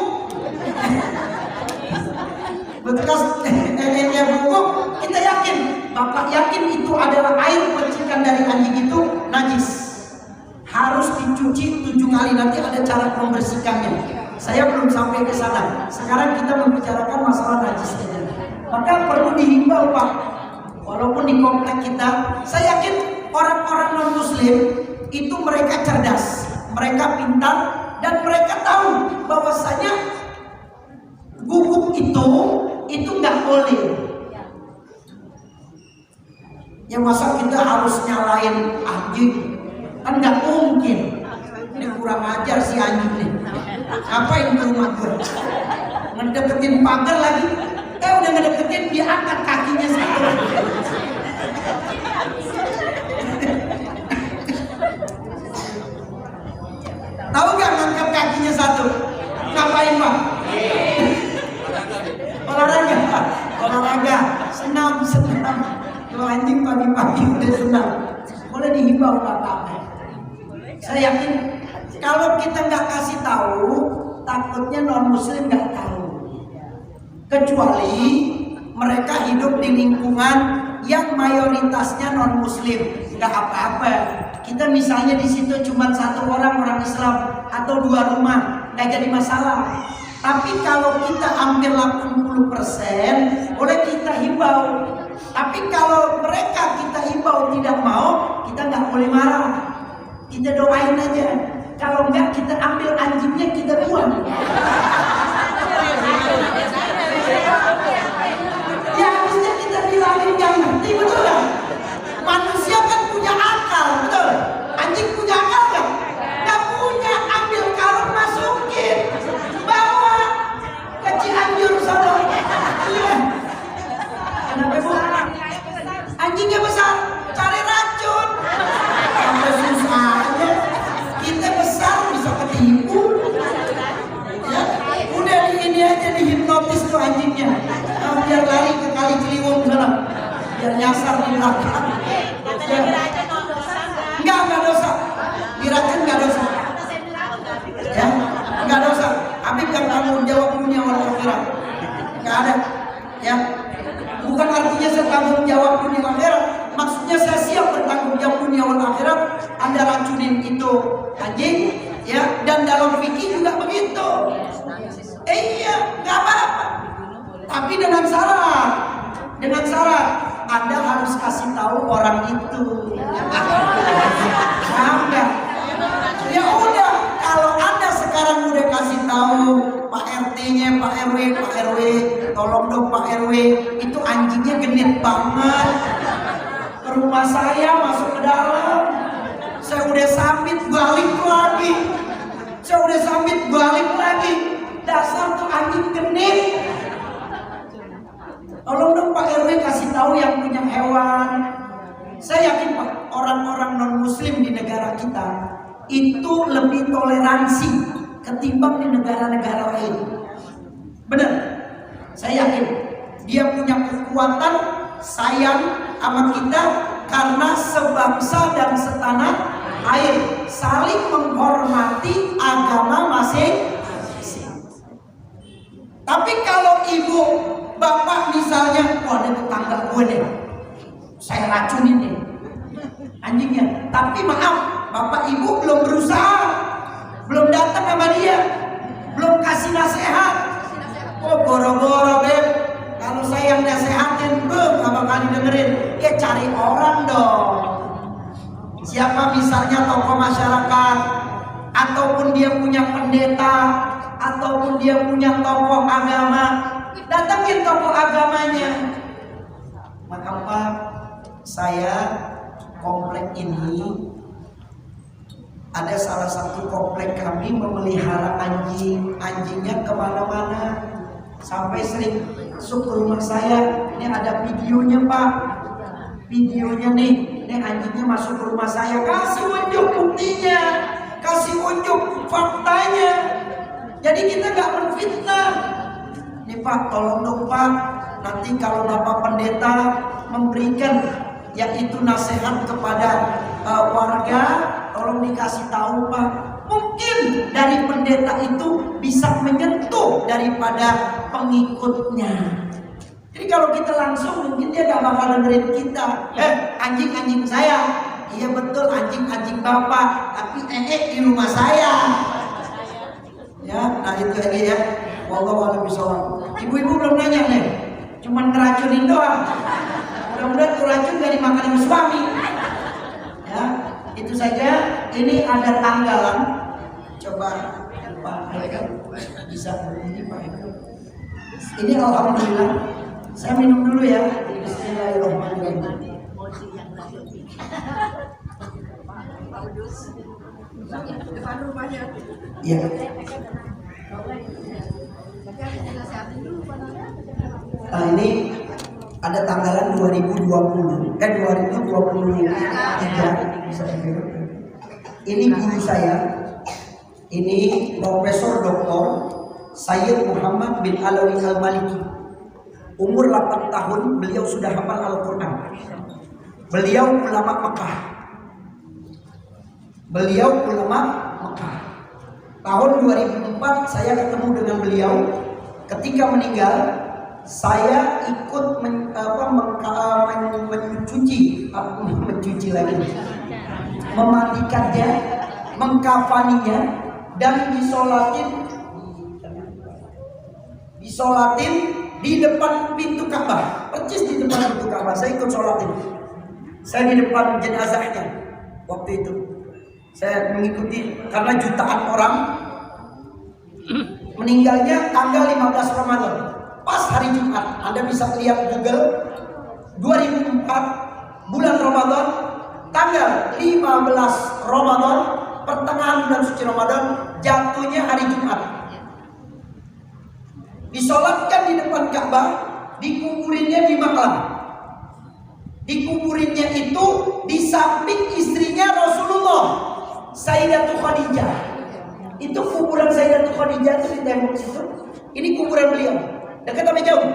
Bekas eennya guguk, kita yakin, Bapak yakin itu adalah air percikan dari anjing itu najis. Harus dicuci 7 kali, nanti ada cara membersihkannya. Saya belum sampai ke sana. Sekarang kita membicarakan masalah najis saja. Maka perlu dihimbau Pak. Walaupun di komplek kita, saya yakin orang-orang non-muslim itu mereka cerdas, mereka pintar, dan mereka tahu bahwasanya guguk itu nggak boleh. Ya masa kita harus nyalain anjing? Kan nggak mungkin. Ini kurang ajar si anjing nih. Ngapain ke rumah gue? Ngedeketin pagar lagi. Udah ngedeketin, dia angkat kakinya satu. Tahu gak ngangkat kakinya satu? Ngapain Pak? Olahraga, senam. Kalau anjing pagi-pagi udah senam, boleh dihimbau bapaknya. Saya yakin kalau kita nggak kasih tahu, takutnya non muslim nggak tahu. Kecuali mereka hidup di lingkungan yang mayoritasnya non muslim, nggak apa-apa. Kita misalnya di situ cuma 1 orang Islam atau 2 rumah, nggak jadi masalah. Tapi kalau kita ambil 80%, boleh kita himbau. Tapi kalau mereka kita himbau tidak mau, kita nggak boleh marah. Kita doain aja. Kalau enggak, kita ambil anjingnya, kita buang. Ya harusnya kita bilangin yang ngerti, betul nggak? Manusia kan punya akal, betul? Anjing punya akal nggak? Nggak punya. Ambil karung, masukin, bawa ke Cianjur sana. Iya. Kenapa Bu? Anjingnya besar, cari racun. Sampai susah aja. Kita besar bisa ketipu. Ya, udah di ini aja, dihipnotis tuh anjingnya. Nah, biar lari ke Kali Ciliwung sana. Biar nyasar di belakang. Ya. Enggak dosa. Diracun enggak dosa. Ya, enggak dosa. Habib yang tanggung jawab dunia wal akhirat. Enggak ada. Ya. Bukan artinya saya tanggung jawab dunia akhirat, maksudnya saya siap bertanggung jawab dunia wal akhirat. Anda racunin itu anjing, ya, dan dalam fikih juga begitu. Iya, nggak apa-apa. Tapi dengan syarat, Anda harus kasih tahu orang itu. Enggak. Ya udah, kalau Anda sekarang udah kasih tahu Pak RT-nya, Pak RW, tolong dong Pak RW, itu anjingnya genit banget. Ke rumah saya masuk ke dalam, saya udah sambit balik lagi. Dasar tuh anjing genit. Tolong dong Pak RW kasih tahu yang punya hewan. Saya yakin Pak, orang-orang non muslim di negara kita itu lebih toleransi ketimbang di negara-negara lain. Benar, saya yakin dia punya kekuatan sayang sama kita karena sebangsa dan setanah air, saling menghormati agama masing-masing. Tapi kalau ibu bapak misalnya, wah ini tetangga gue nih, saya racunin nih anjingnya. Tapi maaf, bapak ibu belum berusaha, belum datang sama dia, belum kasih nasihat. Oh boro-boro Beb, kalau saya yang nasehatin, gak bakal didengerin. Ya cari orang dong. Siapa misalnya tokoh masyarakat, ataupun dia punya pendeta, ataupun dia punya tokoh agama, datangin tokoh agamanya. Maka Pak, saya komplek ini ada salah satu komplek kami memelihara anjingnya kemana-mana, sampai sering masuk ke rumah saya. Ini ada videonya Pak, videonya nih, ini anjingnya masuk ke rumah saya. Kasih unjuk buktinya, kasih unjuk faktanya. Jadi kita gak menfitnah. Nih Pak, tolong dong Pak, nanti kalau Bapak Pendeta memberikan yaitu nasihat kepada warga, tolong dikasih tahu Pak. Mungkin dari pendeta itu bisa menyentuh daripada pengikutnya. Jadi kalau kita langsung, mungkin dia gak bakal dengerin kita. Anjing-anjing saya, iya betul anjing-anjing Bapak, tapi di rumah saya. Ya, nah itu aja ya. Wallahu a'lam bishawab. Ibu-ibu belum nanya nih, cuman ngeracunin doang. Mudah-mudahan tuh racun gak dimakan sama suami. Ya, itu saja. Ini ada tanggalan. Coba Pak bisa ini Pak. Ini alhamdulillah. Saya minum dulu ya. Bismillahirrahmanirrahim. Iya. Nah, ini ada tanggalan 2023. Ini guru saya. Ini Profesor Dr. Sayyid Muhammad bin Alawi Al-Maliki. Umur 8 tahun beliau sudah hafal Al-Quran. Beliau ulama Mekah. Tahun 2004 saya ketemu dengan beliau. Ketika meninggal, saya ikut memandikannya, mengkafaninya, dan disolatin di depan pintu Ka'bah, persis di depan pintu Ka'bah. Saya ikut sholatin. Saya di depan jenazahnya waktu itu. Saya mengikuti karena jutaan orang. Meninggalnya tanggal 15 Ramadan, pas hari Jumat. Anda bisa lihat Google 2004 bulan Ramadan, tanggal 15 Ramadan, pertengahan bulan suci Ramadan, jatuhnya hari Jumat. Disolatkan di depan Ka'bah, dikuburinnya di Makkah. Dikuburinnya itu di samping istrinya Rasulullah, Sayyidatul Khadijah. Itu kuburan Sayyidatul Khadijah itu di tembok situ. Ini kuburan beliau. Dekat apa jauh?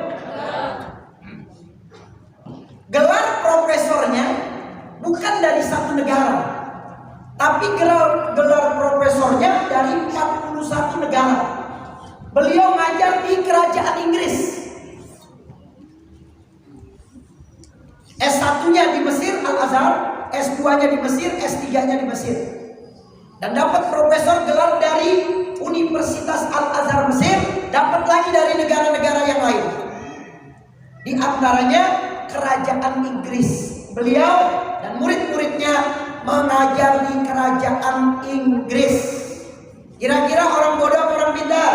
Gelar profesornya bukan dari satu negara, tapi gelar profesornya dari 41 negara. Beliau ngajar di kerajaan Inggris. S1-nya di Mesir, Al-Azhar, S2-nya di Mesir, S3-nya di Mesir. Dan dapat profesor gelar dari Universitas Al-Azhar Mesir, dapat lagi dari negara-negara yang lain. Di antaranya kerajaan Inggris. Beliau dan murid-muridnya mengajar di kerajaan Inggris. Kira-kira orang bodoh atau orang pintar?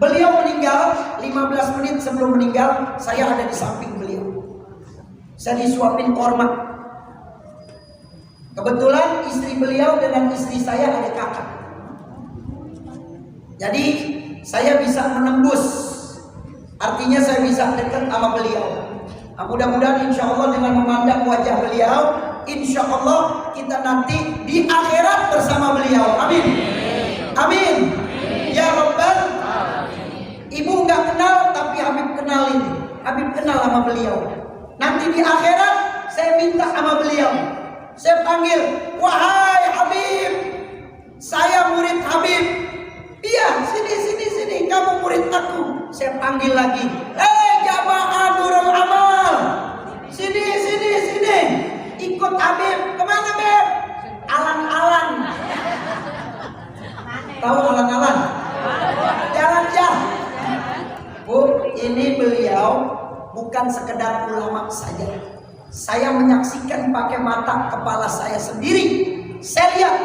Beliau meninggal 15 menit sebelum meninggal, saya ada di samping beliau. Saya disuapin korma. Kebetulan istri beliau dengan istri saya ada kakak. Jadi saya bisa menembus. Artinya saya bisa dekat sama beliau. Nah, mudah-mudahan insya Allah dengan memandang wajah beliau, insya Allah kita nanti di akhirat bersama beliau. Amin. Amin. Ya Rabbal. Ibu nggak kenal tapi Habib kenalin. Habib kenal sama beliau. Nanti di akhirat saya minta sama beliau. Saya panggil, wahai Habib, saya murid Habib. Iya, sini, kamu murid aku. Saya panggil lagi, jamaah Nurul Amal, sini. Ikut Habib, kemana Beb? Alang-alang. Tahu alang-alang? Jalan. Bu, ini beliau bukan sekedar ulama saja. Saya menyaksikan pakai mata kepala saya sendiri. Saya lihat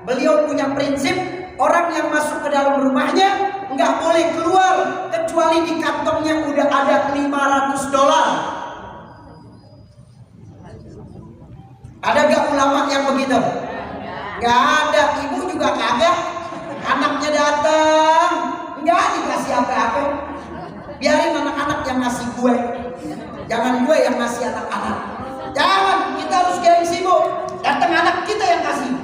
beliau punya prinsip, orang yang masuk ke dalam rumahnya nggak boleh keluar kecuali di kantongnya udah ada $500. Ada gak ulama yang begitu? Gak ada. Ibu juga kagak. Anaknya datang nggak dikasih apa-apa. Biarin anak-anak yang ngasih gue. Jangan gue yang ngasih anak-anak. Jangan, kita harus gengsi bu. Datang anak kita yang kasih.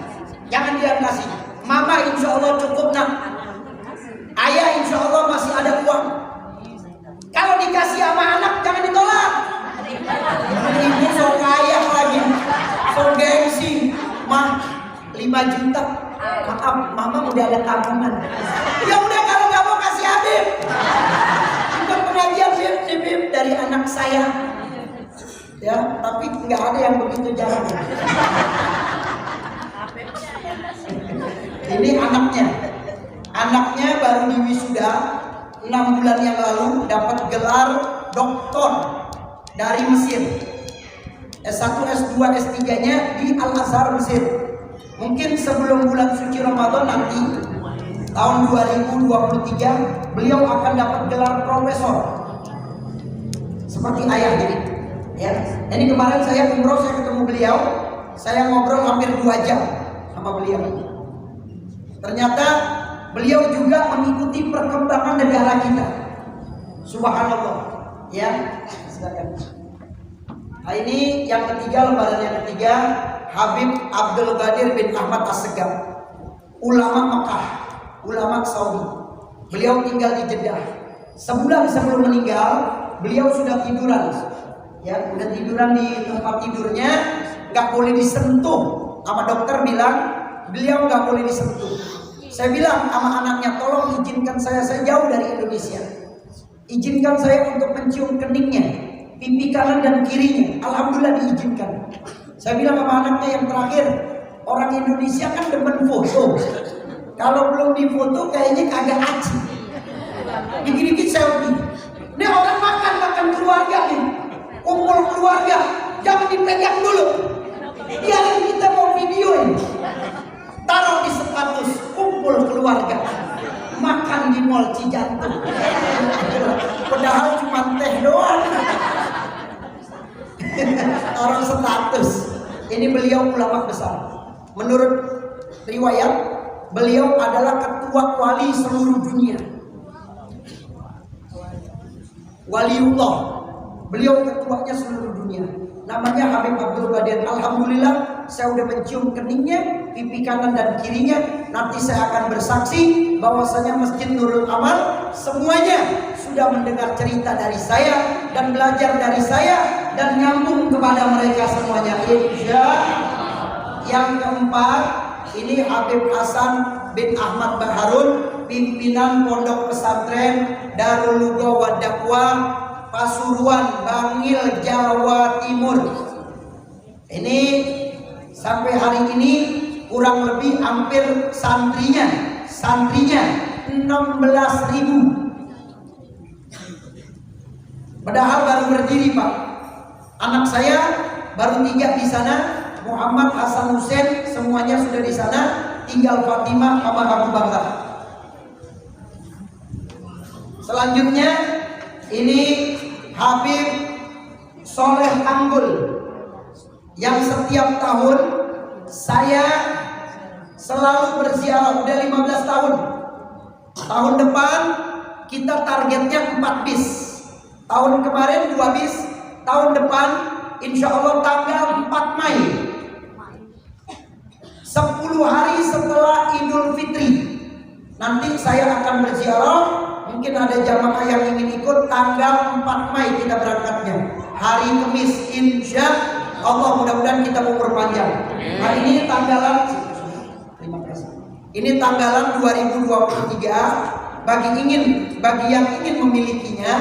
Jangan dia yang kasih. Mama insya Allah cukup nak. Ayah insya Allah masih ada uang. Kalau dikasih sama anak jangan ditolak. Ibu so kaya lagi, so gengsi. Mah 5 juta. Maaf, mama udah ada tabungan. Ya udah kalau nggak mau kasih Habib. Ikut pengajian Habib dari anak saya. Ya, tapi nggak ada yang begitu jarang. Ini anaknya baru diwisuda 6 bulan yang lalu, dapat gelar doktor dari Mesir. S1, S2, S3-nya di Al-Azhar Mesir. Mungkin sebelum bulan suci Ramadan nanti tahun 2023 beliau akan dapat gelar profesor seperti ayahnya. Ya, ini kemarin saya umroh, saya ketemu beliau, saya ngobrol hampir 2 jam sama beliau. Ternyata beliau juga mengikuti perkembangan negara kita. Subhanallah. Ya, silakan. Nah, ini yang ketiga, lembaran yang ketiga, Habib Abdul Qadir bin Ahmad As-Segaf, ulama Mekah, ulama Saudi. Beliau tinggal di Jeddah. Sebulan sebelum meninggal, beliau sudah tiduran. Ya, udah tiduran di tempat tidurnya, nggak boleh disentuh. Sama dokter bilang, beliau nggak boleh disentuh. Saya bilang sama anaknya, tolong izinkan saya jauh dari Indonesia. Izinkan saya untuk mencium keningnya, pipi kanan dan kirinya. Alhamdulillah diizinkan. Saya bilang sama anaknya yang terakhir, orang Indonesia kan demen foto. Kalau belum difoto kayaknya kagak aci. Dikit-dikit selfie. Ini orang makan keluarga nih, kumpul keluarga, jangan dipegang dulu. Biarin kita mau videoin, taruh di status kumpul keluarga, makan di Mall Cijantung. Padahal cuma teh doang. Taruh status. Ini beliau ulama besar. Menurut riwayat, beliau adalah ketua wali seluruh dunia. Waliullah. Beliau ketuanya seluruh dunia. Namanya Habib Abdul Qadir. Alhamdulillah saya udah mencium keningnya, pipi kanan dan kirinya. Nanti saya akan bersaksi bahwasanya Masjid Nurul Amal semuanya sudah mendengar cerita dari saya dan belajar dari saya dan nyambung kepada mereka semuanya. Insya. Yang keempat, ini Habib Hasan bin Ahmad Baharun, pimpinan Pondok Pesantren Darul Lugha wa Dakwah Pasuruan, Bangil, Jawa Timur. Ini sampai hari ini kurang lebih hampir santrinya 16.000. Padahal baru berdiri, Pak. Anak saya baru 3 di sana, Muhammad, Hasan, Hussein, semuanya sudah di sana. Tinggal Fatimah sama Abu Bakar. Selanjutnya ini Habib Soleh Anggul, yang setiap tahun saya selalu berziarah, udah 15 tahun. Tahun depan kita targetnya 4 bis. Tahun kemarin 2 bis. Tahun depan insya Allah tanggal 4 Mei, 10 hari setelah Idul Fitri, nanti saya akan berziarah. Mungkin ada jamaah yang ingin ikut. Tanggal 4 Mei kita berangkatnya, hari Kamis, insya Allah. Mudah-mudahan kita mau perpanjang. Hari ini tanggalan, terima kasih. Ini tanggalan 2023. Bagi yang ingin memilikinya,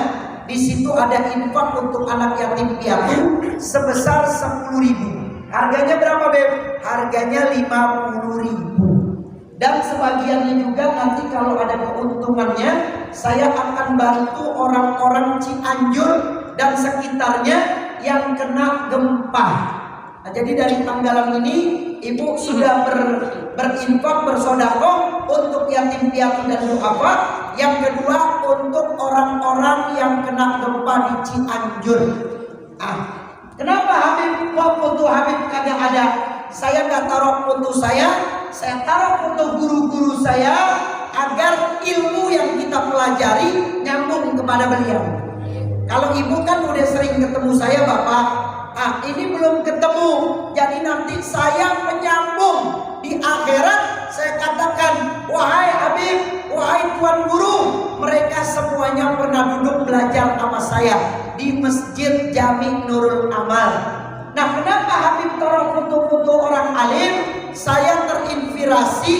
di situ ada infak untuk anak yatim piatu sebesar 10.000. Harganya berapa, Beb? Harganya 50.000. Dan sebagiannya juga nanti kalau ada keuntungannya, saya akan bantu orang-orang Cianjur dan sekitarnya yang kena gempa. Nah, jadi dari tanggalan ini Ibu sudah berinfak, bersedekah untuk yatim piatu dan duafa. Yang kedua untuk orang-orang yang kena gempa di Cianjur. Kenapa Habib kok foto Habib kagak ada? Saya nggak taruh foto saya taruh foto guru-guru saya agar ilmu yang kita pelajari nyambung kepada beliau. Kalau Ibu kan udah sering ketemu saya, Bapak. Ini belum ketemu. Jadi nanti saya menyambung di akhirat. Saya katakan, wahai Habib, wahai Tuan Guru, mereka semuanya pernah duduk belajar sama saya di Masjid Jami Nurul Amal. Nah, kenapa Habib taruh foto-foto orang alim? Saya terinspirasi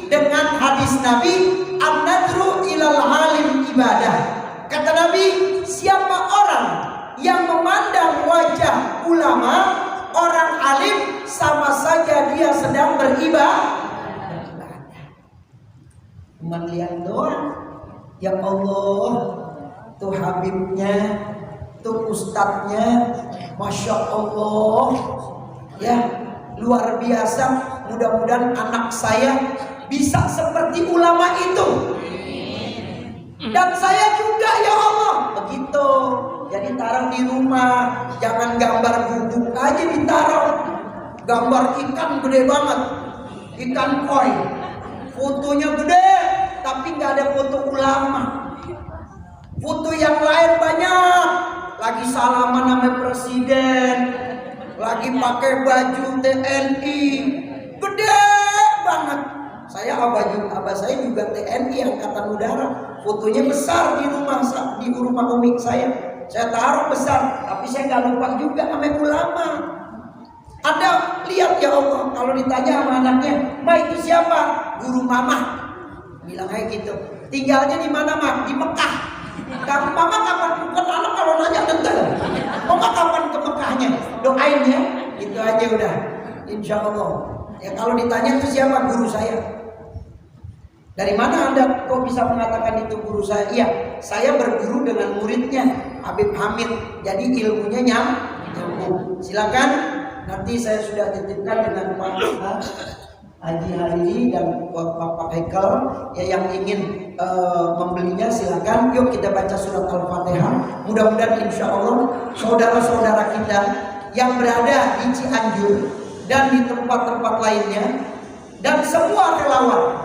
dengan hadis Nabi, an-nadru ilal alim ibadah. Kata Nabi, siapa orang yang memandang wajah ulama, orang alim, sama saja dia sedang beribadah. Cuma lihat doang. Ya Allah, tuh Habibnya, tuh Ustadznya, Masya Allah, ya luar biasa. Mudah-mudahan anak saya bisa seperti ulama itu. Dan saya juga, ya Allah. Begitu. Jadi Jadi taruh di rumah, jangan gambar guguk aja ditaruh. Gambar ikan gede banget, ikan koi, fotonya gede, tapi nggak ada foto ulama. Foto yang lain banyak, lagi salaman sama presiden, lagi pakai baju TNI, gede banget. Saya abah saya juga TNI Angkatan Udara, fotonya besar di rumah komik saya taruh besar, tapi saya nggak lupa juga sama ulama. Ada lihat ya Allah, kalau ditanya sama anaknya, "Ma itu siapa?" "Guru mama." Bilang kayak gitu. "Tinggalnya di mana, Ma?" "Di Mekah." "Kamu mama kapan?" Bukan anak kalau nanya detail. "Mama kapan ke Mekahnya?" "Doain ya." Itu aja udah. Insya Allah. Ya kalau ditanya itu siapa? "Guru saya." "Dari mana Anda kok bisa mengatakan itu guru saya?" "Iya, saya berguru dengan muridnya Habib Hamid. Jadi ilmunya nyambung." Silakan. Nanti saya sudah titipkan dengan Pak Haji Hariri dan Bapak Hekel ya, yang ingin membelinya silakan. Yuk kita baca surat Al-Fatihah. Mudah-mudahan insya Allah saudara-saudara kita yang berada di Cianjur dan di tempat-tempat lainnya dan semua relawan,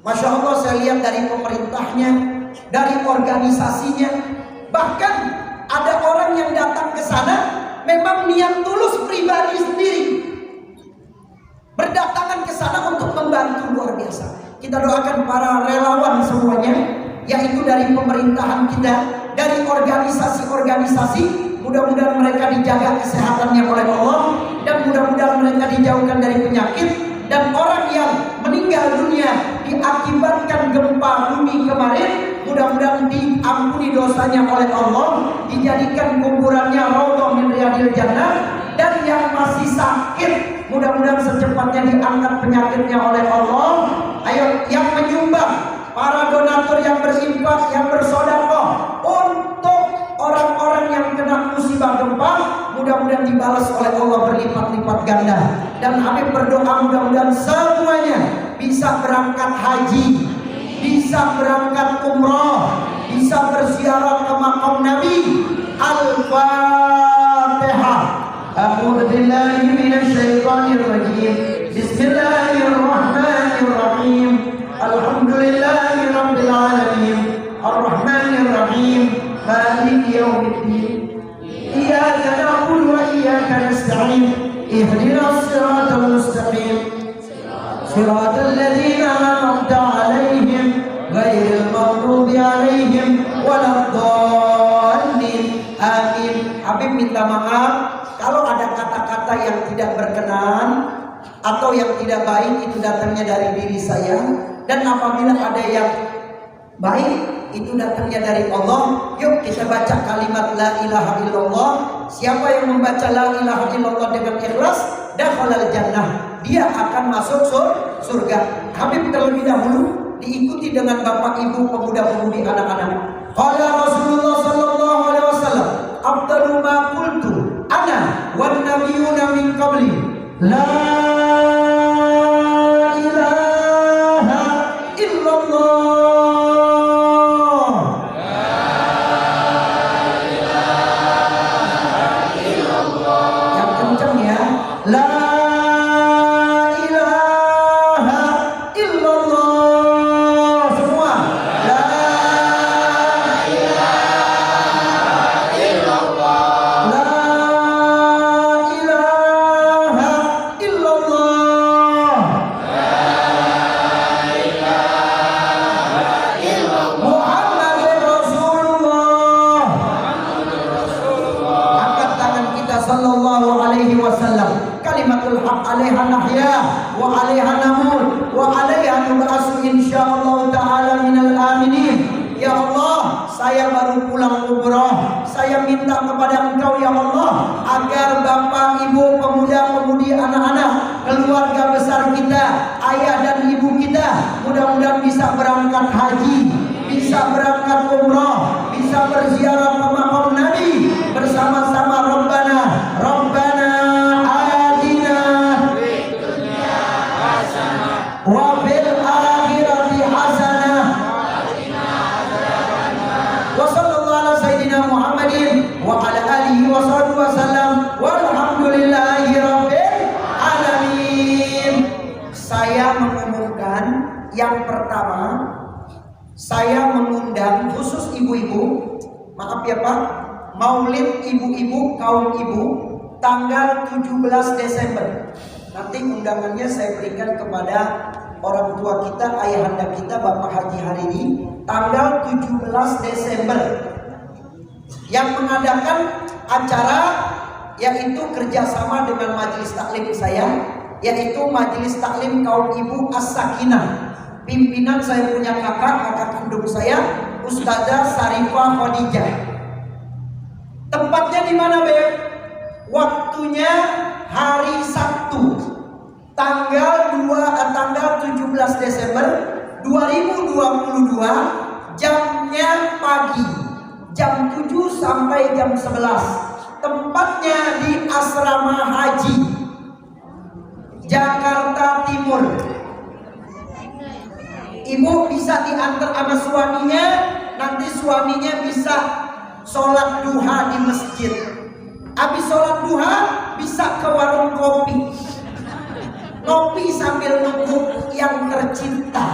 Masya Allah, saya lihat dari pemerintahnya, dari organisasinya, bahkan ada orang yang datang ke sana memang niat tulus pribadi sendiri, berdatangan ke sana untuk membantu, luar biasa. Kita doakan para relawan semuanya, yaitu dari pemerintahan kita, dari organisasi-organisasi, mudah-mudahan mereka dijaga kesehatannya oleh Allah, dan mudah-mudahan mereka dijauhkan dari penyakit. Dan orang yang meninggal dunia diakibatkan gempa bumi kemarin, mudah-mudahan diampuni dosanya oleh Allah, dijadikan kuburannya raudhah min riyadil jannah. Dan yang masih sakit, mudah-mudahan secepatnya diangkat penyakitnya oleh Allah. Ayo yang menyumbang, para donatur yang berinfak, yang bersedekah untuk orang-orang yang kena musibah gempa, mudah-mudahan dibalas oleh Allah berlipat-lipat ganda. Dan Habib berdoa mudah-mudahan semuanya bisa berangkat haji, bisa berangkat umrah, bisa berziarah ke makam Nabi. Al-Fatihah. A'udzu billahi minasy syaithanir rajim. Bismillahirrahmanirrahim. Alhamdulillahi rabbil alamin. Arrahmanir rahim. Maliki yaumiddin. Iyyaka na'budu wa iyyaka nasta'in. Ihdinas siratal mustaqim. Siratal ladzina an'amta 'alaihim ghairil maghdubi 'alaihim waladdallin. Amin. Habib minta maaf kalau ada kata-kata yang tidak berkenan atau yang tidak baik, itu datangnya dari diri saya. Dan apabila ada yang baik, itu datangnya dari Allah. Yuk kita baca kalimat la ilaha illallah. Siapa yang membaca la ilaha illallah dengan ikhlas, dakhalal jannah, dia akan masuk surga. Habib terlebih dahulu diikuti dengan bapak ibu, pemuda-pemudi, anak-anak. Qala Rasulullah sallallahu alaihi wasallam, afdalu ma qultu ana wan nabiyuna min qabli, la ilaha illallah. Yang kencang ya. La ilaha illallah. Semua. La ilaha illallah. La ilaha illallah. Muhammadur Rasulullah. Angkat tangan kita sallallahu alaihi wasallam. Kalimatul haq 'alaiha nahya wa 'alaiha namut wa 'alaiha nub'atsu insyaallah taala minal aminin. Ya Allah, saya baru pulang umrah. Saya minta kepada Engkau ya Allah, agar bapak, ibu, pemuda-pemudi, anak-anak, keluarga besar kita, ayah dan ibu kita, mudah-mudahan bisa berangkat haji, bisa berangkat umrah, bisa berziarah ke makam Nabi bersama-sama. Rabbana atina wa fil akhirati hasanah wa sallallahu ala sayyidina Muhammadin ya Pak, Maulid ibu-ibu, kaum ibu, tanggal 17 Desember. Nanti undangannya saya berikan kepada orang tua kita, ayahanda kita, Bapak Haji Hariri, tanggal 17 Desember. Yang mengadakan acara yaitu kerjasama dengan majelis taklim saya, yaitu Majelis Taklim Kaum Ibu As-Sakinah. Pimpinan saya punya kakak kandung saya, Ustazah Sarifah Khadijah. Tempatnya di mana, Beb? Waktunya hari Sabtu, tanggal 17 Desember 2022, jamnya pagi, jam 7 sampai jam 11. Tempatnya di Asrama Haji Jakarta Timur. Ibu bisa diantar sama suaminya, nanti suaminya bisa sholat duha di masjid. Habis sholat duha bisa ke warung kopi, ngopi sambil nunggu yang tercinta,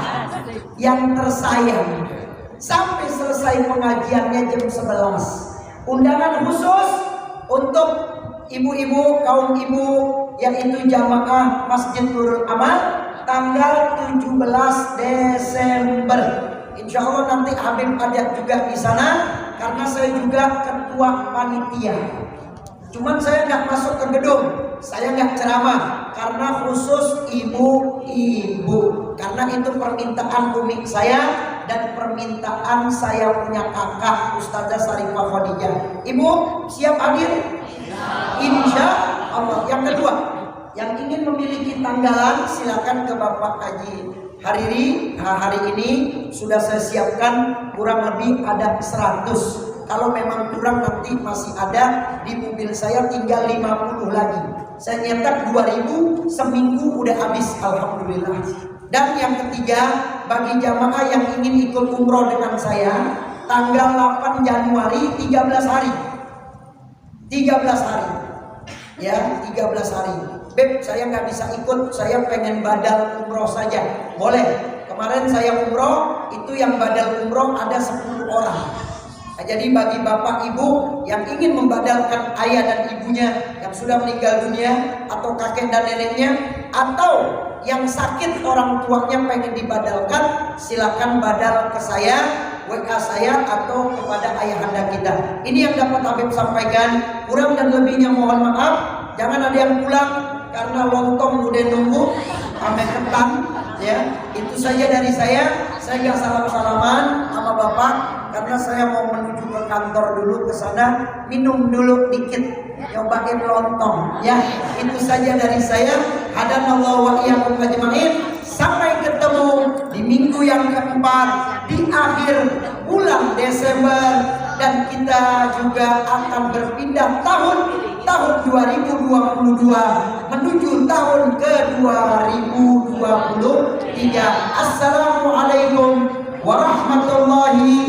yang tersayang, sampai selesai pengajiannya jam 11. Undangan khusus untuk ibu-ibu, kaum ibu, yaitu jamaah Masjid Nurul Amal, tanggal 17 Desember. Insya Allah nanti Habib ada juga di sana, karena saya juga ketua panitia. Cuman saya nggak masuk ke gedung, saya nggak ceramah, karena khusus ibu-ibu. Karena itu permintaan umi saya dan permintaan saya punya kakak Ustazah Sarifah Khadijah. Ibu siap hadir? Insya Allah. Yang kedua, yang ingin memiliki tanggalan silakan ke Bapak Haji Hariri. Hari ini sudah saya siapkan kurang lebih ada 100. Kalau memang kurang nanti masih ada di mobil saya, tinggal 50 lagi. Saya nyetak 2000, seminggu udah habis, alhamdulillah. Dan yang ketiga, bagi jamaah yang ingin ikut umroh dengan saya, tanggal 8 Januari 13 hari. 13 hari. Ya, 13 hari. Beb, saya nggak bisa ikut, saya pengen badal umroh saja. Boleh. Kemarin saya umroh, itu yang badal umroh ada 10 orang. Nah, jadi bagi bapak ibu yang ingin membadalkan ayah dan ibunya yang sudah meninggal dunia, atau kakek dan neneknya, atau yang sakit orang tuanya pengen dibadalkan, silakan badal ke saya, WK saya, atau kepada ayahanda kita. Ini yang dapat Habib sampaikan. Kurang dan lebihnya mohon maaf. Jangan ada yang pulang karena lontong udah nunggu sampai ketan. Ya, itu saja dari saya. Saya nggak salam-salaman sama bapak karena saya mau menuju ke kantor dulu, ke sana minum dulu dikit, nyobain lontong. Ya, itu saja dari saya. Hadanallahu wa iyyakum ajmain. Sampai ketemu di minggu yang keempat di akhir bulan Desember, dan kita juga akan berpindah tahun 2022 menuju tahun ke 2023. Assalamualaikum warahmatullahi